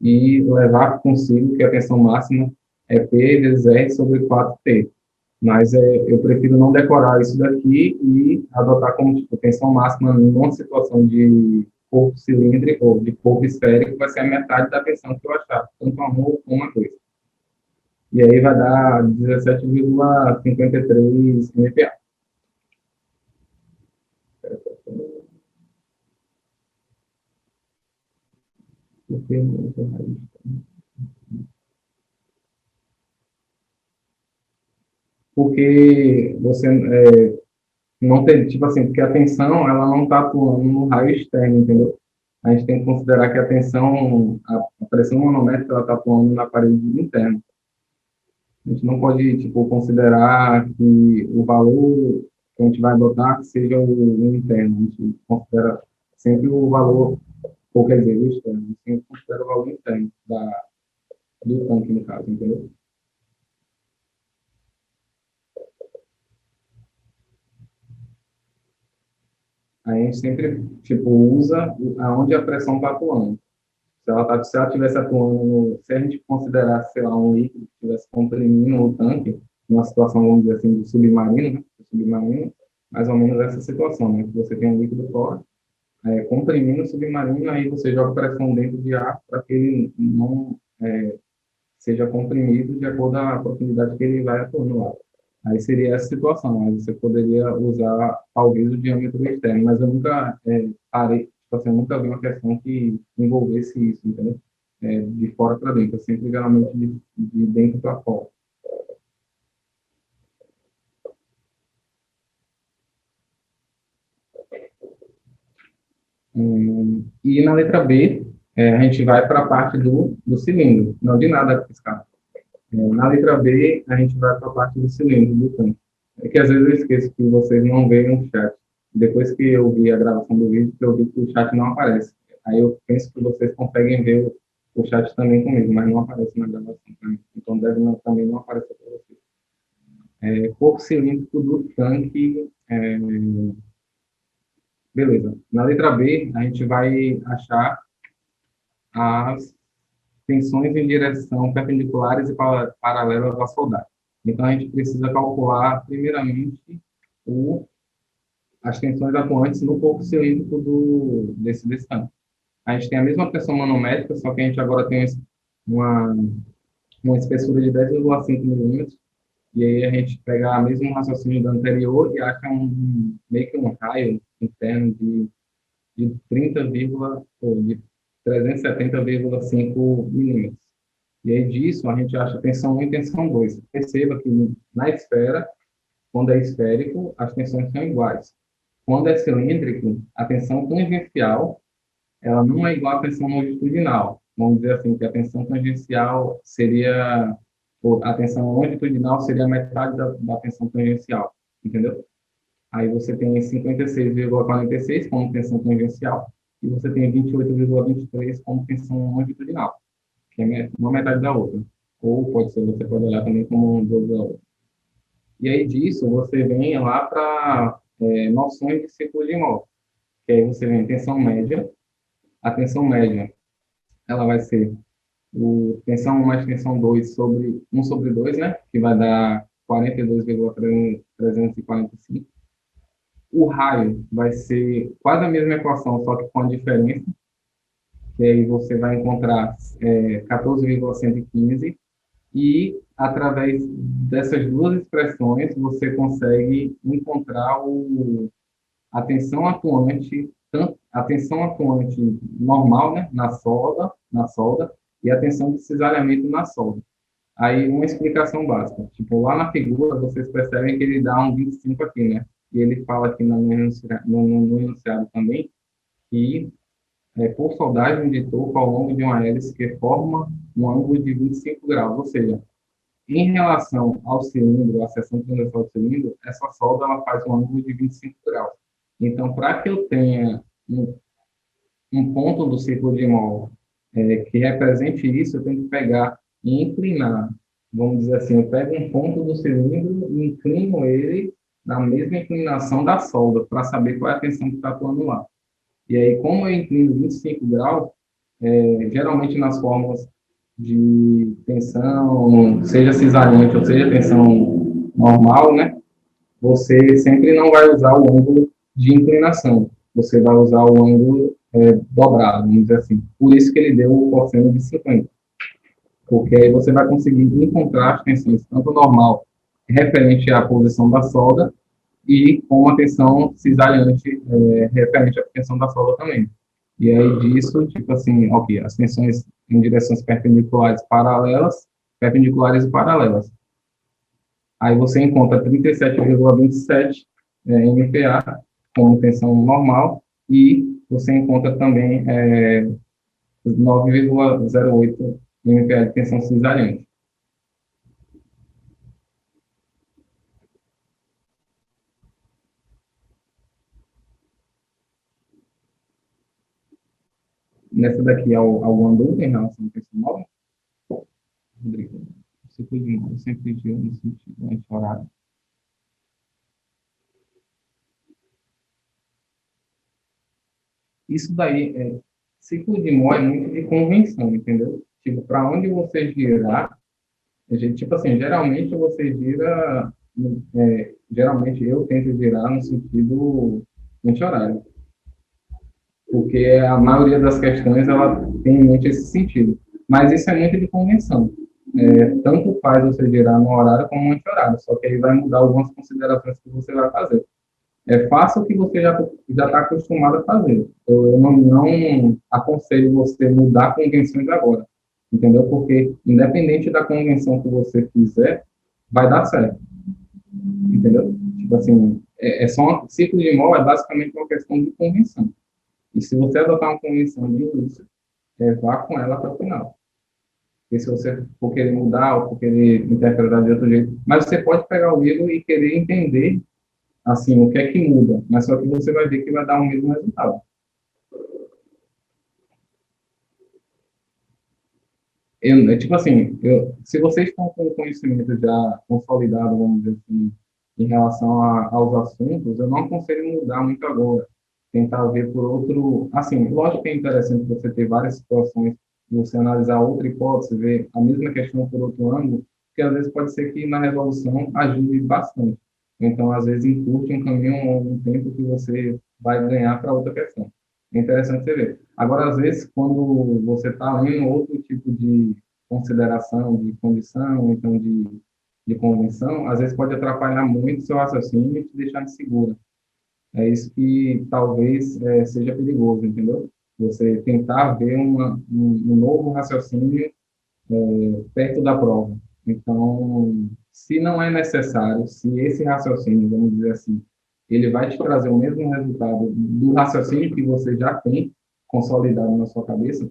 e levar consigo que a tensão máxima é P vezes R sobre 4T. Mas eu prefiro não decorar isso daqui e adotar como tipo, tensão máxima numa situação de corpo cilíndrico ou de corpo esférico, vai ser a metade da tensão que eu achar, tanto a 1 como a 2. E aí vai dar 17,53 MPa. Porque você não tem, tipo assim, porque a tensão, ela não está atuando no raio externo, entendeu? A gente tem que considerar que a tensão, a pressão manométrica, ela está atuando na parede interna. A gente não pode, tipo, considerar que o valor que a gente vai adotar seja o interno. A gente considera sempre o valor, ou quer dizer, o externo. A gente sempre considera o valor interno do tanque, no caso, entendeu? A gente sempre, tipo, usa aonde a pressão está atuando. Se ela estivesse atuando, se a gente considerasse, sei lá, um líquido que estivesse comprimindo o tanque, numa situação, vamos dizer assim, de submarino, né? Submarino, mais ou menos essa situação, né? Que você tem um líquido fora, comprimindo o submarino, aí você joga pressão dentro de ar para que ele não seja comprimido de acordo com a profundidade que ele vai atuando lá. Aí seria essa situação, aí você poderia usar talvez o diâmetro externo, mas eu nunca parei, tipo assim, eu nunca vi uma questão que envolvesse isso, entendeu? De fora para dentro, sempre geralmente de dentro para fora. E na letra B, a gente vai para a parte do cilindro, não de nada fiscal. Na letra B, a gente vai para a parte do cilindro, do tanque. É que às vezes eu esqueço que vocês não veem o chat. Depois que eu vi a gravação do vídeo, eu vi que o chat não aparece. Aí eu penso que vocês conseguem ver o chat também comigo, mas não aparece na gravação. Né? Então deve também não aparecer para vocês. Corpo cilíndrico do tanque. Beleza. Na letra B, a gente vai achar as tensões em direção perpendiculares e paralelas à soldar. Então, a gente precisa calcular, primeiramente, as tensões atuantes no corpo cilíndrico desse tanque. A gente tem a mesma pressão manométrica, só que a gente agora tem uma, uma espessura de 10,5 milímetros, e aí a gente pega o mesmo raciocínio do anterior e acha meio que um raio interno de 30, ou de 370,5 milímetros. E aí disso a gente acha tensão 1 e tensão 2. Perceba que na esfera, quando é esférico, as tensões são iguais. Quando é cilíndrico, a tensão tangencial ela não é igual à tensão longitudinal. Vamos dizer assim, que a tensão tangencial seria, ou a tensão longitudinal seria a metade da tensão tangencial, entendeu? Aí você tem 56,46 como tensão tangencial e você tem 28,23 como tensão longitudinal, que é uma metade da outra. Ou pode ser, você pode olhar também como um dobro da outra. E aí disso você vem lá para noções de círculo de Mohs, que aí você vem tensão média. A tensão média ela vai ser tensão 1 mais tensão 2 sobre 1 sobre 2, né? Que vai dar 42,345. O raio vai ser quase a mesma equação, só que com a diferença, que aí você vai encontrar 14,115, e através dessas duas expressões você consegue encontrar a tensão atuante, tanto a tensão atuante normal, né, na solda, e a tensão de cisalhamento na solda. Aí, uma explicação básica. Tipo, lá na figura, vocês percebem que ele dá um 25 aqui, né? E ele fala aqui no enunciado também que por soldagem de toco ao longo de uma hélice que forma um ângulo de 25 graus. Ou seja, Em relação ao cilindro, a seção transversal do cilindro, essa solda ela faz um ângulo de 25 graus. Então, para que eu tenha um ponto do círculo de mol que represente isso, eu tenho que pegar e inclinar. Vamos dizer assim, eu pego um ponto do cilindro e inclino ele na mesma inclinação da solda, para saber qual é a tensão que está atuando lá. E aí, como eu inclino 25 graus, geralmente nas fórmulas de tensão, seja cisalhante ou seja tensão normal, né? Você sempre não vai usar o ângulo de inclinação. Você vai usar o ângulo dobrado, vamos dizer assim. Por isso que ele deu o cosseno de 50. Porque aí você vai conseguir encontrar as tensões, tanto normal, referente à posição da solda, e com a tensão cisalhante referente à tensão da solda também. E aí disso, tipo assim, ok, as tensões em direções perpendiculares e paralelas. Aí você encontra 37,27 MPa como tensão normal e você encontra também 9,08 MPa de tensão cisalhante. Nessa daqui, alguma dúvida em relação à tensão móvel? Rodrigo, ciclo de móvel sempre gira no sentido anti-horário. Isso daí, ciclo de mó é muito de convenção, entendeu? Tipo, para onde você girar, tipo assim, geralmente você gira, geralmente eu tento girar no sentido anti-horário, porque a maioria das questões ela tem em mente esse sentido. Mas isso é muito de convenção. Tanto faz você girar no horário como no anti-horário, só que aí vai mudar algumas considerações que você vai fazer. Faça o que você já está acostumado a fazer. Eu não aconselho você mudar convenções agora, entendeu? Porque, independente da convenção que você fizer, vai dar certo, entendeu? Tipo assim, ciclo de mol é basicamente uma questão de convenção. E se você adotar uma convenção de início, vá com ela até o final. Porque se você for querer mudar ou for querer interpretar de outro jeito, mas você pode pegar o livro e querer entender assim, o que é que muda, mas só que você vai ver que vai dar o mesmo resultado. Tipo assim, se vocês estão com o conhecimento já consolidado, vamos dizer assim, em relação aos assuntos, eu não aconselho mudar muito agora. Tentar ver por outro. Assim, lógico que é interessante você ter várias situações e você analisar outra hipótese, ver a mesma questão por outro ângulo, porque às vezes pode ser que na resolução ajude bastante. Então, às vezes, encurte um caminho ou um tempo que você vai ganhar para outra questão. É interessante você ver. Agora, às vezes, quando você está lendo outro tipo de consideração, de condição, então de convenção, às vezes pode atrapalhar muito o seu raciocínio e te deixar inseguro. É isso que talvez seja perigoso, entendeu? Você tentar ver um novo raciocínio perto da prova. Então, se não é necessário, se esse raciocínio, vamos dizer assim, ele vai te trazer o mesmo resultado do raciocínio que você já tem consolidado na sua cabeça,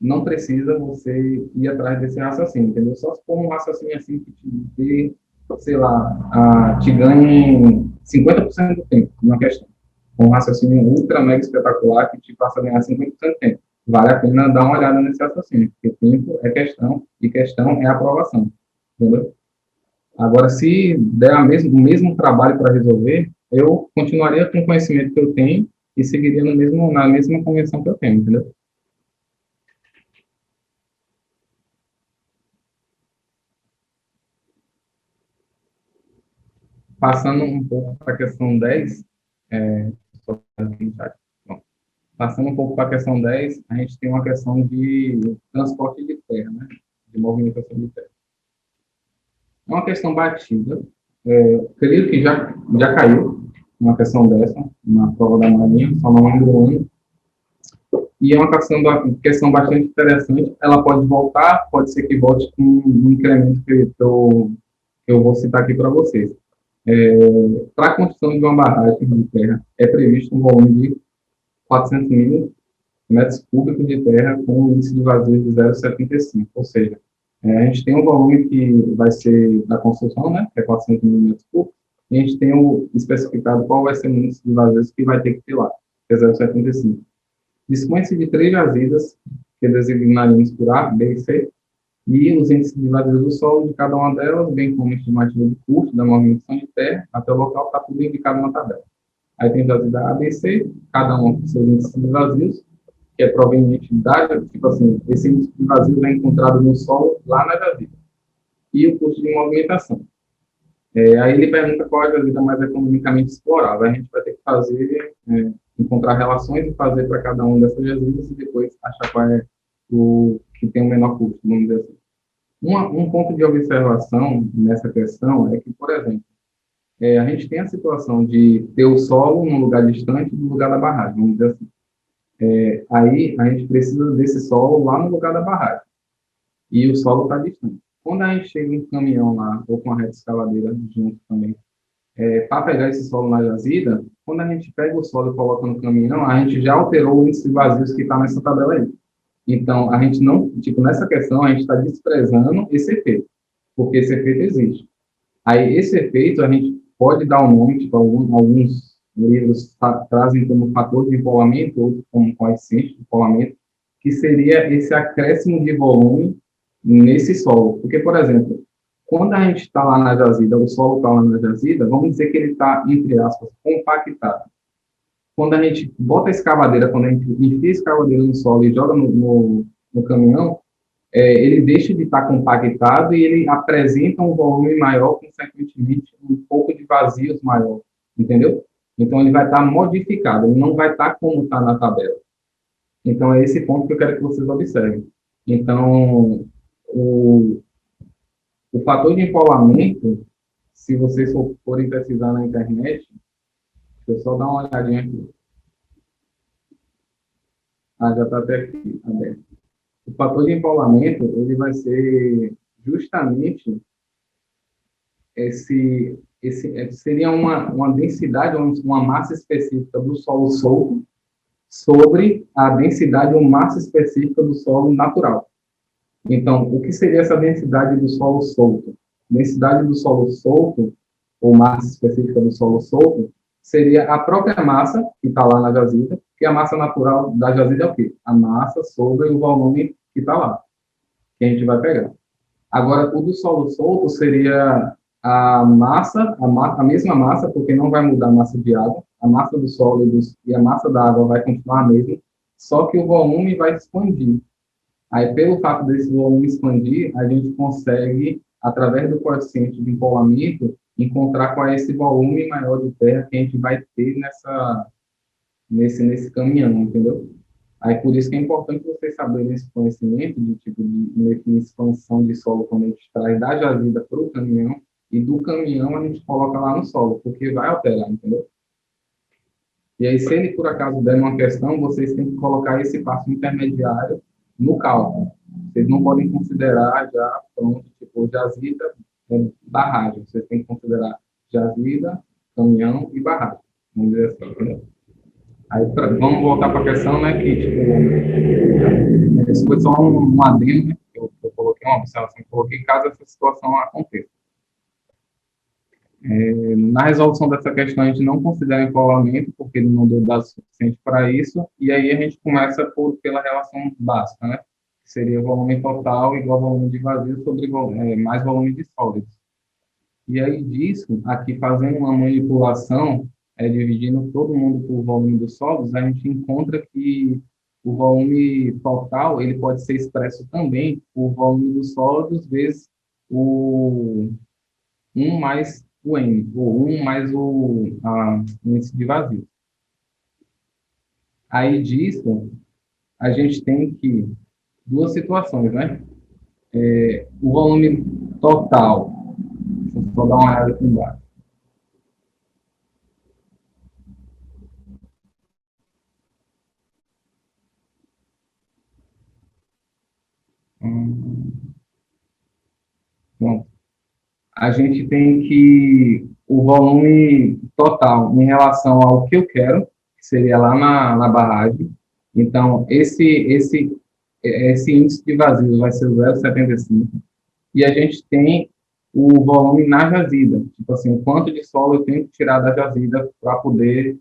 não precisa você ir atrás desse raciocínio, entendeu? Só se for um raciocínio assim que te dê, sei lá, te ganhe 50% do tempo numa questão. Um raciocínio ultra mega espetacular que te faça ganhar 50% do tempo. Vale a pena dar uma olhada nesse raciocínio, porque tempo é questão e questão é aprovação, entendeu? Agora, se der o mesmo trabalho para resolver, eu continuaria com o conhecimento que eu tenho e seguiria na mesma convenção que eu tenho, entendeu? Passando um pouco para a questão 10, só bom, passando um pouco para a questão 10, a gente tem uma questão de transporte de terra, né? De movimentação de terra. É uma questão batida. Creio que já caiu uma questão dessa, na prova da Marinha, só não lembro o ano. E é uma questão bastante interessante. Ela pode voltar, pode ser que volte com um incremento que eu vou citar aqui para vocês. Para a construção de uma barragem de terra, é previsto um volume de 400 mil metros cúbicos de terra com um índice de vazio de 0,75, ou seja, A gente tem um volume que vai ser da construção, né, que é 400 milímetros cúbicos, e a gente tem o especificado qual vai ser o índice de vazios que vai ter que ter lá, que é 0,75. Dispõe-se de 3 jazidas, que designaremos por A, B e C, e os índices de vazio do solo de cada uma delas, bem como a estimativa de custo da movimentação de terra até o local, está tudo indicado na tabela. Aí tem jazida A, B e C, cada um com seus índices de vazios, que é proveniente da, tipo assim, esse índice de vazio é encontrado no solo lá na jazida. E o custo de movimentação. Aí ele pergunta qual é a jazida mais economicamente explorável. A gente vai ter que fazer, encontrar relações e fazer para cada uma dessas jazidas e depois achar qual é o que tem o menor custo, vamos dizer assim. Um ponto de observação nessa questão é que, por exemplo, a gente tem a situação de ter o solo num lugar distante do lugar da barragem, vamos dizer assim. Aí a gente precisa desse solo lá no lugar da barragem, e o solo está distante. Quando a gente chega em caminhão lá, ou com a reta escavadeira junto também, para pegar esse solo na jazida, quando a gente pega o solo e coloca no caminhão, a gente já alterou o índice de vazios que está nessa tabela aí. Então, a gente não, tipo, nessa questão, a gente está desprezando esse efeito, porque esse efeito existe. Aí, esse efeito, a gente pode dar um nome, tipo, alguns livros trazem como fator de empolamento, outros como coeficiente de empolamento, que seria esse acréscimo de volume nesse solo. Porque, por exemplo, quando a gente está lá na jazida, o solo está lá na jazida, vamos dizer que ele está, entre aspas, compactado. Quando a gente bota a escavadeira, quando a gente enfia a escavadeira no solo e joga no caminhão, ele deixa de estar compactado e ele apresenta um volume maior, consequentemente, um pouco de vazios maior, entendeu? Então, ele vai estar modificado, ele não vai estar como está na tabela. Então, é esse ponto que eu quero que vocês observem. Então, o fator de empolamento, se vocês forem pesquisar na internet, deixa eu só dar uma olhadinha aqui. Já está até aqui aberto. O fator de empolamento, ele vai ser justamente seria uma densidade, uma massa específica do solo solto sobre a densidade ou massa específica do solo natural. Então, o que seria essa densidade do solo solto? Densidade do solo solto, ou massa específica do solo solto, seria a própria massa que está lá na jazida, que a massa natural da jazida é o quê? A massa sobre o volume que está lá, que a gente vai pegar. Agora, o do solo solto seria a massa, a mesma massa, porque não vai mudar a massa de água, a massa do solo e a massa da água vai continuar a mesma, só que o volume vai expandir. Aí, pelo fato desse volume expandir, a gente consegue, através do coeficiente de empolamento, encontrar qual é esse volume maior de terra que a gente vai ter nesse caminhão, entendeu? Aí, por isso que é importante vocês saberem esse conhecimento de tipo de expansão de solo, quando a gente traz da jazida para o caminhão, e do caminhão a gente coloca lá no solo, porque vai alterar, entendeu? E aí, se ele por acaso der uma questão, vocês têm que colocar esse passo intermediário no cálculo. Vocês não podem considerar já pronto, tipo, jazida, barragem. Vocês têm que considerar jazida, caminhão e barragem. Vamos dizer assim, entendeu? Aí, vamos voltar para a questão, né, que, tipo, isso foi só um adendo, né, eu coloquei uma observação, que eu coloquei caso essa situação aconteça. Na resolução dessa questão, a gente não considera empolamento, porque ele não deu dados suficientes para isso, e aí a gente começa pela relação básica, né, que seria volume total igual volume de vazio sobre mais volume de sólidos. E aí disso, aqui fazendo uma manipulação, dividindo todo mundo por volume dos sólidos, a gente encontra que o volume total ele pode ser expresso também por volume dos sólidos vezes o 1 mais o N, ou 1 mais o índice de vazio. Aí disso, a gente tem que duas situações, né? O volume total, deixa eu só dar uma olhada aqui embaixo. Bom, a gente tem que o volume total em relação ao que eu quero, que seria lá na barragem. Então, esse índice de vazio vai ser 0,75. e a gente tem o volume na jazida, tipo assim, o quanto de solo eu tenho que tirar da jazida para poder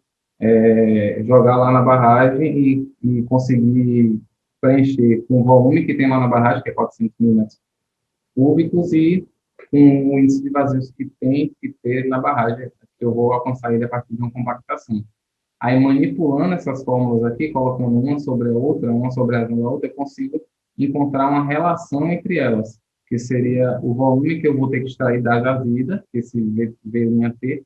jogar lá na barragem e conseguir preencher com o volume que tem lá na barragem, que é 400 mil metros cúbicos, e com o índice de vazios que tem que ter na barragem, que eu vou alcançar ele a partir de uma compactação. Aí, manipulando essas fórmulas aqui, colocando uma sobre a outra, eu consigo encontrar uma relação entre elas, que seria o volume que eu vou ter que extrair da jazida, esse V''T,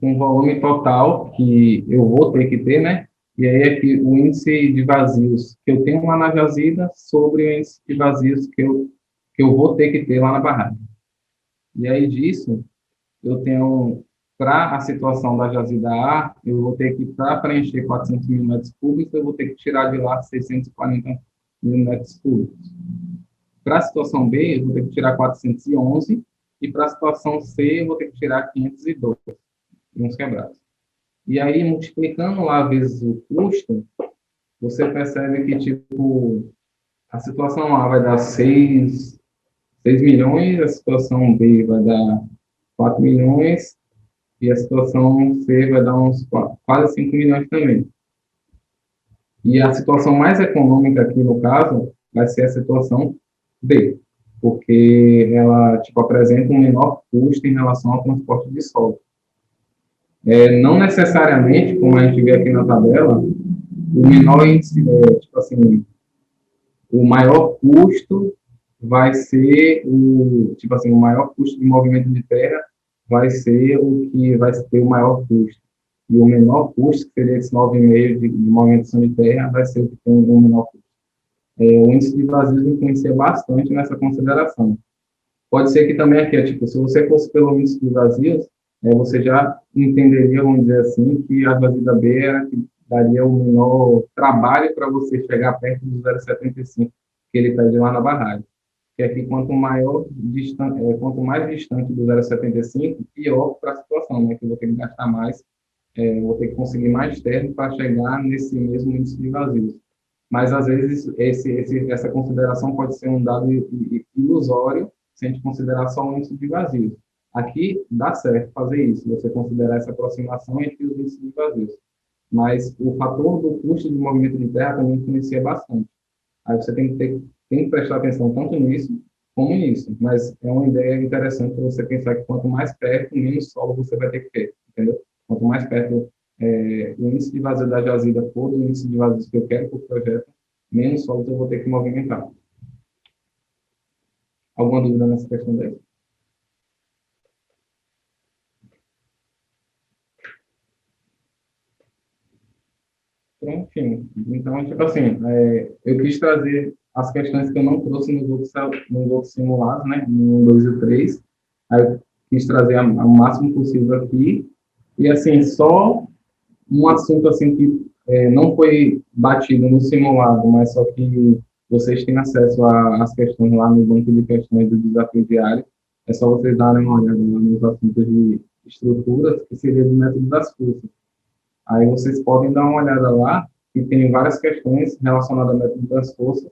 com o volume total que eu vou ter que ter, né? E aí aqui o índice de vazios que eu tenho lá na jazida sobre o índice de vazios que eu vou ter que ter lá na barragem. E aí disso, eu tenho, para a situação da jazida A, eu vou ter que, para preencher 400 mil metros cúbicos, eu vou ter que tirar de lá 640 mil metros cúbicos. Para a situação B, eu vou ter que tirar 411, e para a situação C, eu vou ter que tirar 512, uns quebrados. E aí, multiplicando lá vezes o custo, você percebe que, tipo, a situação A vai dar 6 milhões, a situação B vai dar 4 milhões, e a situação C vai dar uns quase 5 milhões também. E a situação mais econômica aqui, no caso, vai ser a situação B, porque ela, tipo, apresenta um menor custo em relação ao transporte de solo. Não necessariamente, como a gente vê aqui na tabela, o menor índice, tipo assim, o maior custo vai ser tipo assim, o maior custo de movimento de terra vai ser o que vai ter o maior custo. E o menor custo, que seria esse 9,5 de movimentação de terra, vai ser o que tem o menor custo. O índice de vazios influencia bastante nessa consideração. Pode ser que também aqui, tipo, se você fosse pelo índice de vazios, você já entenderia, vamos dizer assim, que a vazia B era que daria o menor trabalho para você chegar perto do 0,75 que ele pede lá na barragem. Que aqui, quanto mais distante do 0,75, pior para a situação, né? Que eu vou ter que gastar mais, vou ter que conseguir mais terra para chegar nesse mesmo índice de vazios. Mas, às vezes, essa consideração pode ser um dado ilusório, se a gente considerar só o índice de vazios. Aqui, dá certo fazer isso, você considerar essa aproximação entre os índices de vazios. Mas o fator do custo de movimento de terra também influencia bastante. Aí você tem que prestar atenção tanto nisso como nisso. Mas é uma ideia interessante para você pensar que quanto mais perto, menos solo você vai ter que ter, entendeu? Quanto mais perto o índice de vazio da jazida for do índice de vazio que eu quero para o projeto, menos solos eu vou ter que movimentar. Alguma dúvida nessa questão daí? Enfim, então, tipo assim, eu quis trazer as questões que eu não trouxe nos outros simulados, né, no 1, 2 e 3, aí eu quis trazer o máximo possível aqui, e assim, só um assunto assim que não foi batido no simulado, mas só que vocês têm acesso às questões lá no banco de questões do desafio diário, é só vocês darem uma olhada lá nos assuntos de estruturas, que seria do método das forças. Aí vocês podem dar uma olhada lá, e tem várias questões relacionadas ao método das forças,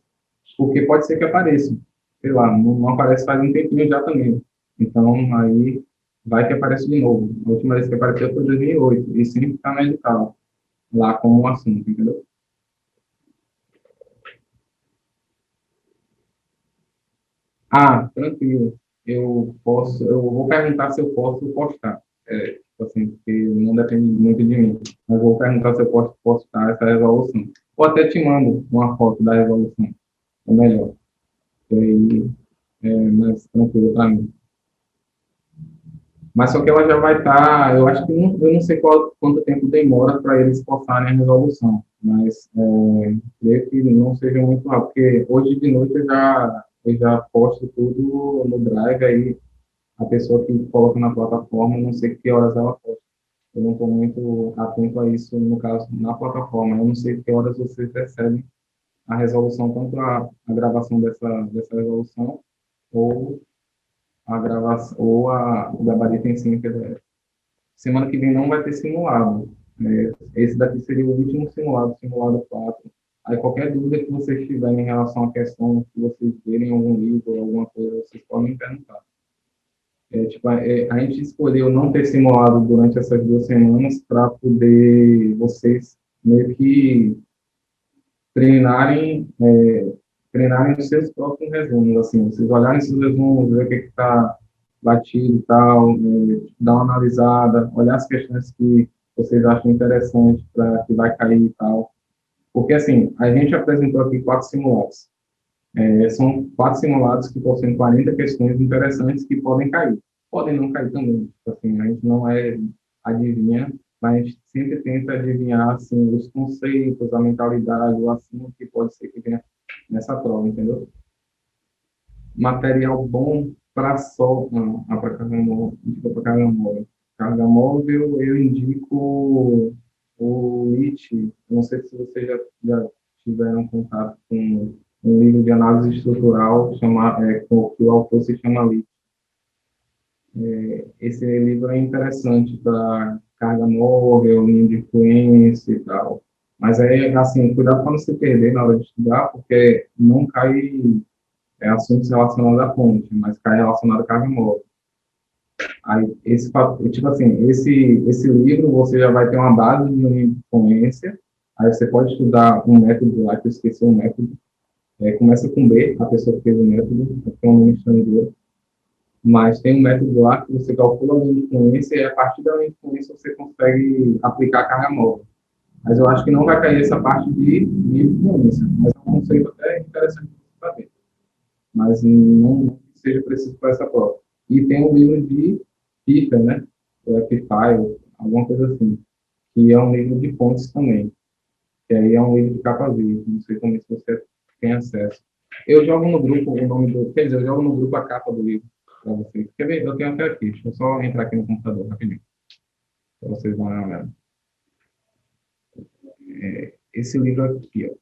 porque pode ser que apareça. Sei lá, não aparece faz um tempinho já também. Então, aí vai que aparece de novo. A última vez que apareceu foi em 2008, e sempre está na edital, lá como um assunto, entendeu? Ah, tranquilo. Eu vou perguntar se eu posso postar. Tipo assim, porque não depende muito de mim. Mas eu vou perguntar se eu posso postar essa resolução. Ou até te mando uma foto da resolução. É melhor. E aí é mais tranquilo para mim. Mas só que ela já vai estar, eu acho que eu não sei quanto tempo demora para eles postarem a resolução, mas creio que não seja muito rápido, porque hoje de noite eu já posto tudo no Drive, aí a pessoa que coloca na plataforma, eu não sei que horas ela posta. Eu não estou muito atento a isso, no caso, na plataforma. Eu não sei que horas vocês recebem a resolução, tanto a gravação dessa resolução, ou a gravação, ou o gabarito em si em PDF. Semana que vem não vai ter simulado. Esse daqui seria o último simulado, simulado 4. Aí qualquer dúvida que vocês tiverem em relação à questão que vocês verem em algum livro, alguma coisa, vocês podem me perguntar. A gente escolheu não ter simulado durante essas 2 semanas para poder vocês meio que treinarem, treinarem os seus próprios resumos, assim, vocês olharem seus resumos, ver o que está batido e tal, dar uma analisada, olhar as questões que vocês acham interessantes para que vai cair e tal. Porque, assim, a gente apresentou aqui 4 simulados. São 4 simulados que possuem 40 questões interessantes que podem cair. Podem não cair também. Tipo assim, a gente não é adivinha, mas a gente sempre tenta adivinhar assim, os conceitos, a mentalidade, o assunto que pode ser que venha nessa prova, entendeu? Material bom para só, não, para carga móvel, para carga móvel. Carga móvel, eu indico o IT. Não sei se vocês já tiveram contato com um livro de análise estrutural que o autor se chama Lee. Esse livro é interessante para carga móvel, linha de influência e tal. Mas é assim, cuidado para não se perder na hora de estudar, porque não cai assuntos relacionados à fonte, mas cai relacionado à carga móvel. Aí, tipo assim, esse livro você já vai ter uma base de linha de influência, aí você pode estudar um método lá, que eu esqueci o método, começa com B, a pessoa que fez o método, é um nome estrangeiro, mas tem um método lá que você calcula a linha de influência e a partir da linha de influência você consegue aplicar a carga móvel. Mas eu acho que não vai cair essa parte de linha de influência, mas é um conceito até interessante para saber. Mas não seja preciso para essa prova. E tem um livro de FIFA, né? O F-File, alguma coisa assim, que é um livro de fontes também. Que aí é um livro de capa verde, não sei como se você tem acesso. Eu jogo no grupo o nome do. Quer dizer, eu jogo no grupo a capa do livro para vocês. Quer ver? Eu tenho até aqui. Deixa eu só entrar aqui no computador rapidinho. Para vocês darem uma olhada. Esse livro aqui, ó.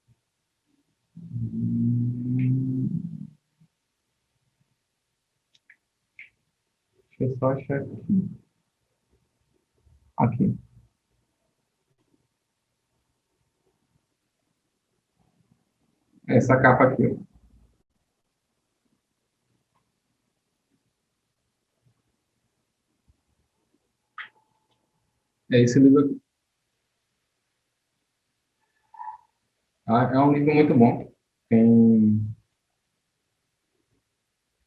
Deixa eu só achar aqui. Aqui. Essa capa aqui, ó. É esse livro aqui. É um livro muito bom. Tem,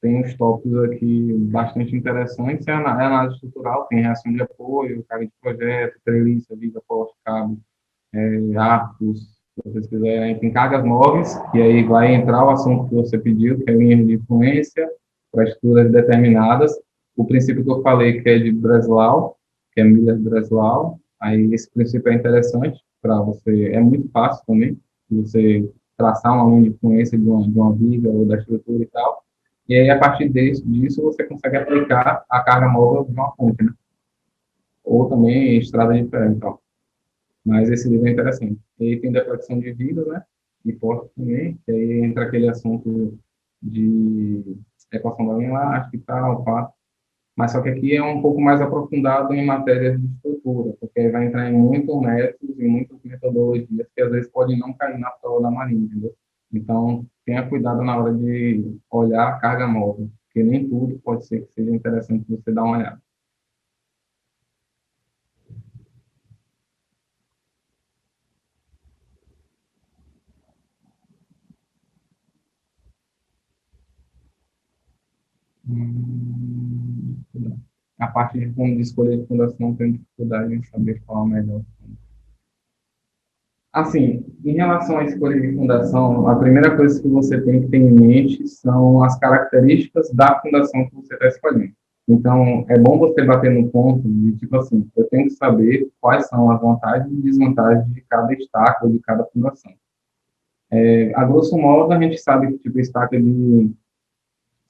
tem uns tópicos aqui bastante interessantes. É análise estrutural, tem reação de apoio, carga de projeto, treliça, viga, poste, cabo, arcos, se vocês quiserem. Tem cargas móveis, e aí vai entrar o assunto que você pediu, que é linha de influência para estruturas determinadas. O princípio que eu falei, que é de Breslau, que é Miller-Breslau, aí esse princípio é interessante para você, é muito fácil também, você traçar uma linha de influência de uma viga ou da estrutura e tal, e aí a partir disso você consegue aplicar a carga móvel de uma fonte, né? Ou também estrada de ferro, então. Mas esse livro é interessante. E aí tem deflexão de vida, né? E porta também, que aí entra aquele assunto de equação da linha elástica e tal, pá. Mas só que aqui é um pouco mais aprofundado em matérias de estrutura, porque vai entrar em muitos métodos e muitas metodologias que às vezes podem não cair na prova da Marinha, entendeu? Então, tenha cuidado na hora de olhar a carga móvel, porque nem tudo pode ser que seja interessante você dar uma olhada. Hum, a parte de escolha de fundação, tenho dificuldade em saber qual é a melhor. Assim, em relação à escolha de fundação, a primeira coisa que você tem que ter em mente são as características da fundação que você está escolhendo. Então, é bom você bater no ponto de, tipo assim, eu tenho que saber quais são as vantagens e desvantagens de cada estaca ou de cada fundação. A grosso modo, a gente sabe que, tipo, estaca de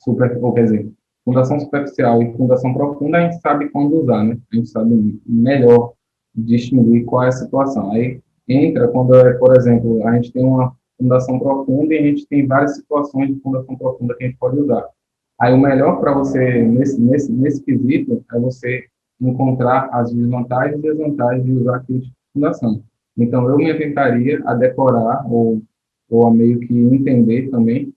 ou quer dizer, fundação superficial e fundação profunda, a gente sabe quando usar, né? A gente sabe melhor distinguir qual é a situação. Aí entra quando, por exemplo, a gente tem uma fundação profunda e a gente tem várias situações de fundação profunda que a gente pode usar. Aí o melhor para você, nesse quesito, é você encontrar as desvantagens e desvantagens de usar aquele tipo de fundação. Então, eu me atentaria a decorar ou ou a meio que entender também,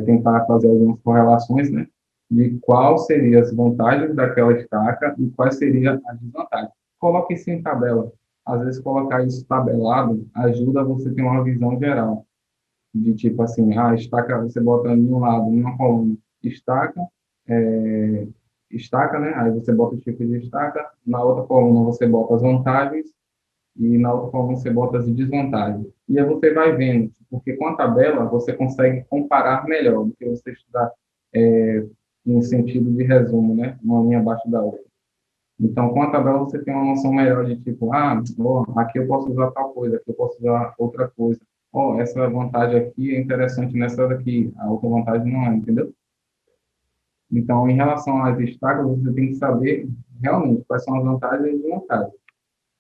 tentar fazer algumas correlações, né, de qual seriam as vantagens daquela estaca e quais seriam as desvantagens. Coloque isso em tabela. Às vezes, colocar isso tabelado ajuda você a ter uma visão geral, de tipo assim, a estaca, você bota em um lado, numa coluna, estaca, é, estaca, né? Aí você bota o tipo de estaca, na outra coluna você bota as vantagens e na outra coluna você bota as desvantagens. E aí você vai vendo, porque com a tabela você consegue comparar melhor do que você estudar em sentido de resumo, né? Uma linha abaixo da outra. Então, com a tabela você tem uma noção melhor de tipo, aqui eu posso usar tal coisa, aqui eu posso usar outra coisa. Essa vantagem aqui é interessante nessa daqui, a outra vantagem não é, entendeu? Então, em relação às estacas, você tem que saber realmente quais são as vantagens e desvantagens.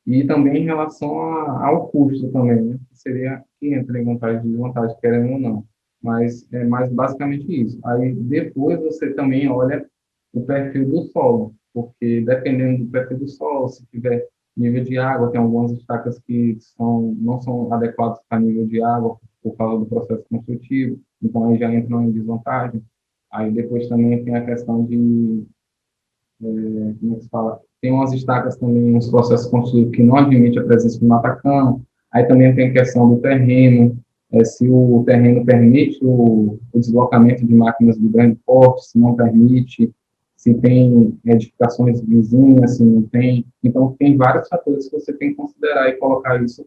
E também em relação ao custo também, né? Que seria que entra em vantagem e desvantagem, querendo ou não. Mas é mais basicamente isso. Aí depois você também olha o perfil do solo, porque dependendo do perfil do solo, se tiver nível de água, tem algumas estacas que não são adequadas para nível de água por causa do processo construtivo, então aí já entram em desvantagem. Aí depois também tem a questão de como é que se fala? Tem umas estacas também, uns processos construtivos que não admitem a presença de mata-cana. Aí também tem a questão do terreno, se o terreno permite o deslocamento de máquinas de grande porte, se não permite, se tem edificações vizinhas, se não tem. Então, tem vários fatores que você tem que considerar e colocar isso.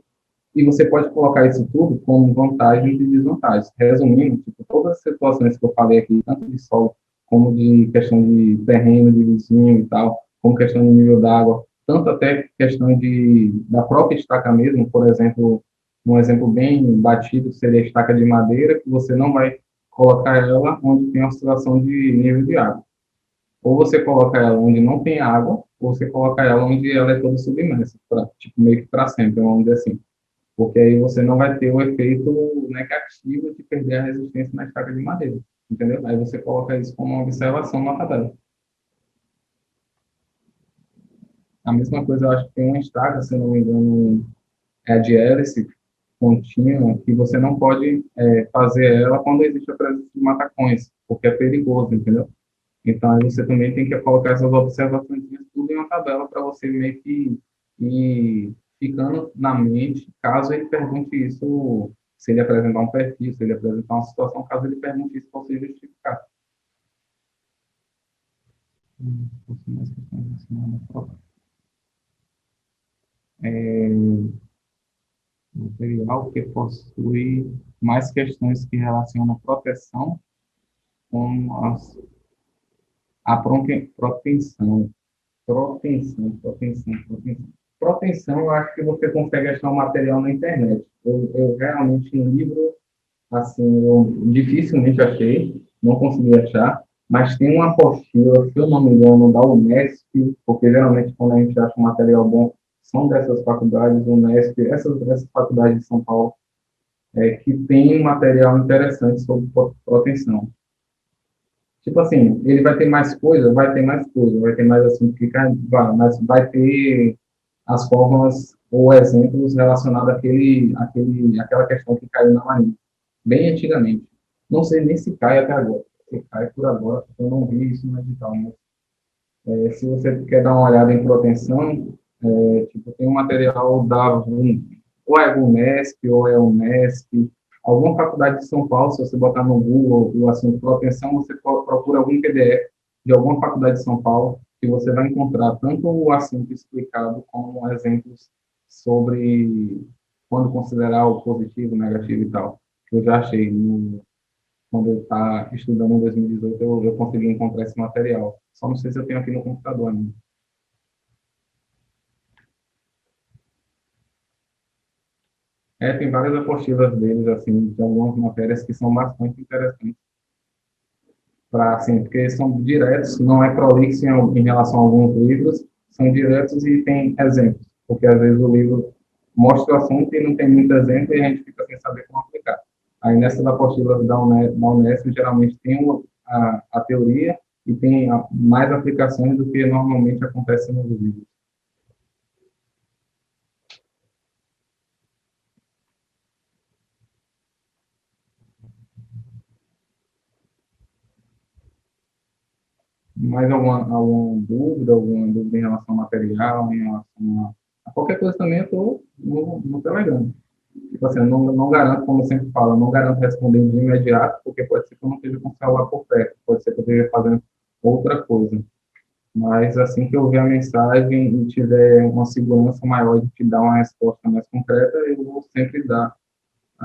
E você pode colocar isso tudo como vantagens e desvantagens. Resumindo, tipo, todas as situações que eu falei aqui, tanto de solo como de questão de terreno, de vizinho e tal, como questão de nível d'água, tanto até questão da própria estaca mesmo, por exemplo, um exemplo bem batido seria a estaca de madeira, que você não vai colocar ela onde tem oscilação de nível de água. Ou você coloca ela onde não tem água, ou você coloca ela onde ela é toda submersa, tipo, meio que para sempre, vamos dizer assim. Porque aí você não vai ter o efeito negativo de perder a resistência na estaca de madeira, entendeu? Aí você coloca isso como uma observação na tabela. A mesma coisa, eu acho que tem uma estaca, se não me engano, é a de hélice contínua, que você não pode fazer ela quando existe a presença de matacões, porque é perigoso, entendeu? Então, aí você também tem que colocar essas observações tudo em uma tabela para você meio que ir ficando na mente, caso ele pergunte isso, se ele apresentar um perfil, se ele apresentar uma situação, caso ele pergunte isso, você justificar. Material que possui mais questões que relacionam a proteção com a propensão. Propensão. Propensão, eu acho que você consegue achar um material na internet. Eu realmente, um livro, assim, eu dificilmente achei, não consegui achar, mas tem uma apostila, se eu não me engano, da Unesp, porque geralmente quando a gente acha um material bom, são dessas faculdades, Unesp, essas faculdades de São Paulo, que tem um material interessante sobre proteção. Tipo assim, ele vai ter mais coisa, vai ter mais coisa, vai ter mais assunto que mas vai ter as formas ou exemplos relacionados àquela questão que caiu na Marinha, bem antigamente. Não sei nem se cai até agora. Se cai por agora, porque eu não vi isso no edital, mas se você quer dar uma olhada em proteção, tipo, tem um material ou é Unesp, ou é Unesp, alguma faculdade de São Paulo, se você botar no Google o assunto proteção, você procura algum PDF de alguma faculdade de São Paulo, que você vai encontrar tanto o assunto explicado como exemplos sobre quando considerar o positivo, negativo e tal, que eu já achei quando eu estava estudando em 2018, eu consegui encontrar esse material. Só não sei se eu tenho aqui no computador ainda. Tem várias apostilas deles, assim, de algumas matérias que são bastante interessantes. Assim, porque são diretos, não é prolixo em relação a alguns livros, são diretos e tem exemplos, porque às vezes o livro mostra o assunto e não tem muito exemplo e a gente fica sem saber como aplicar. Aí nessas apostilas da Unesp, geralmente tem a teoria e tem mais aplicações do que normalmente acontece nos livros. Mais alguma dúvida em relação ao material, em relação a qualquer coisa também, eu estou no Telegram. Tipo assim, eu não garanto, como eu sempre falo, eu não garanto responder de imediato, porque pode ser que eu não esteja com o celular por perto, pode ser que eu esteja fazendo outra coisa. Mas assim que eu ver a mensagem e tiver uma segurança maior de te dar uma resposta mais concreta, eu vou sempre dar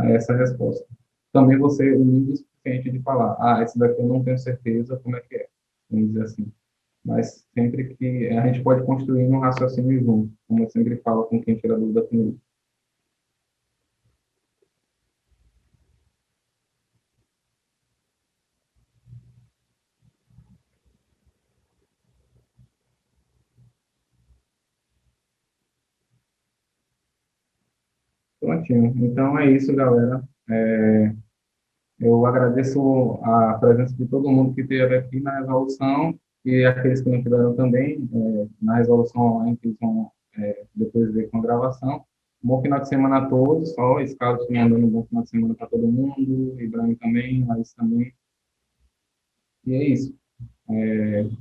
essa resposta. Também você humilde o suficiente de falar, esse daqui eu não tenho certeza como é que é, vamos dizer assim. Mas sempre que a gente pode construir um raciocínio junto, como eu sempre falo com quem tira dúvida comigo. Prontinho. Então é isso, galera. Eu agradeço a presença de todo mundo que esteve aqui na resolução e aqueles que não tiveram também na resolução online, que eles vão depois ver com a gravação. Bom final de semana a todos. Só esse caso te mandando um bom final de semana para todo mundo, Ibrahim também, Laís também. E é isso.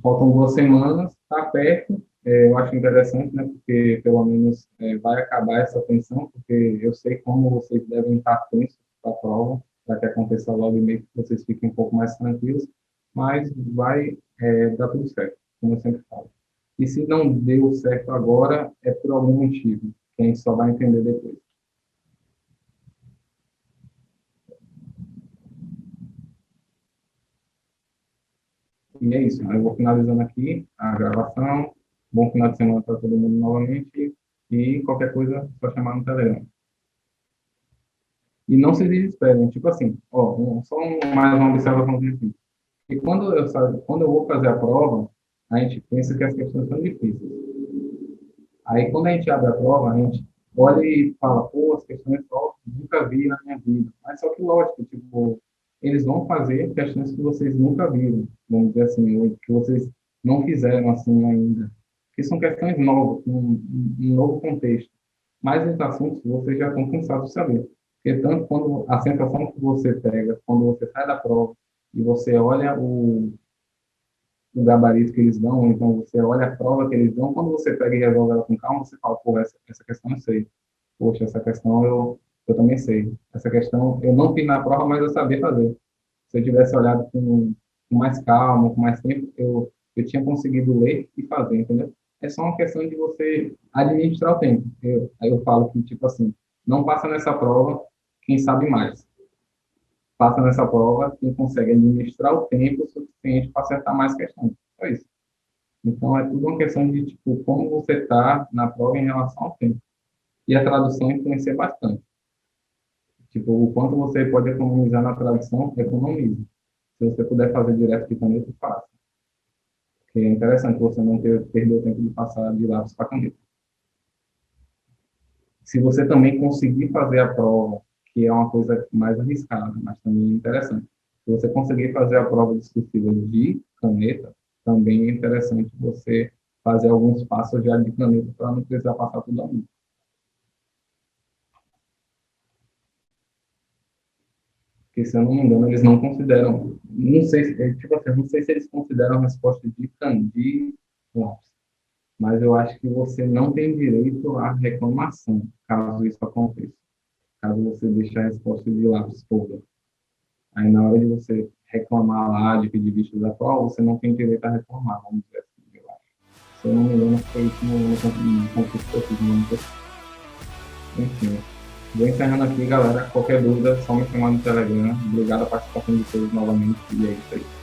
Faltam 2 semanas, está perto. Eu acho interessante, né, porque pelo menos vai acabar essa tensão, porque eu sei como vocês devem estar tensos para a prova, para que aconteça logo e meio que vocês fiquem um pouco mais tranquilos, mas vai dar tudo certo, como eu sempre falo. E se não deu certo agora, é por algum motivo, que a gente só vai entender depois. E é isso, eu vou finalizando aqui a gravação. Bom final de semana para todo mundo novamente. E qualquer coisa, é só chamar no Telegram. E não se desesperem, tipo assim, ó, mais uma observação aqui. E quando eu vou fazer a prova, a gente pensa que as questões são difíceis. Aí quando a gente abre a prova, a gente olha e fala, pô, as questões só nunca vi na minha vida. Mas só que lógico, tipo, eles vão fazer questões que vocês nunca viram, vamos dizer assim, ou que vocês não fizeram assim ainda. Que são questões novas, um novo contexto. Mas os assuntos vocês já estão cansados de saber. Porque tanto quando a sensação que você pega, quando você sai da prova e você olha o gabarito que eles dão, ou então você olha a prova que eles dão, quando você pega e resolve ela com calma, você fala, pô, essa questão eu sei. Poxa, essa questão eu também sei. Essa questão eu não fiz na prova, mas eu sabia fazer. Se eu tivesse olhado com mais calma, com mais tempo, eu tinha conseguido ler e fazer, entendeu? É só uma questão de você administrar o tempo. Aí eu falo que, tipo assim, não passa nessa prova quem sabe mais. Passa nessa prova quem consegue administrar o tempo suficiente para acertar mais questões. Só isso. Então, é tudo uma questão de, tipo, como você está na prova em relação ao tempo. E a tradução influencia bastante. Tipo, o quanto você pode economizar na tradução, economiza. Se você puder fazer direto de caneta, faça. Porque é interessante você não perder o tempo de passar de lápis para caneta. Se você também conseguir fazer a prova, que é uma coisa mais arriscada, mas também interessante, se você conseguir fazer a prova discursiva de caneta, também é interessante você fazer alguns passos já de caneta para não precisar passar tudo a mão. Porque, se eu não me engano, eles não consideram, não sei, tipo assim, não sei se eles consideram a resposta de candidato, mas eu acho que você não tem direito à reclamação, caso isso aconteça. Caso você deixe a resposta de lápis toda. Aí, na hora de você reclamar lá, de pedir vista da prova, você não tem direito a reclamar, vamos dizer assim, eu acho. Se eu não me engano, foi isso no concurso que eu fiz, não sei. Enfim. Vou encerrando aqui, galera. Qualquer dúvida, só me chamar no Telegram. Obrigado a participação de todos novamente. E é isso aí.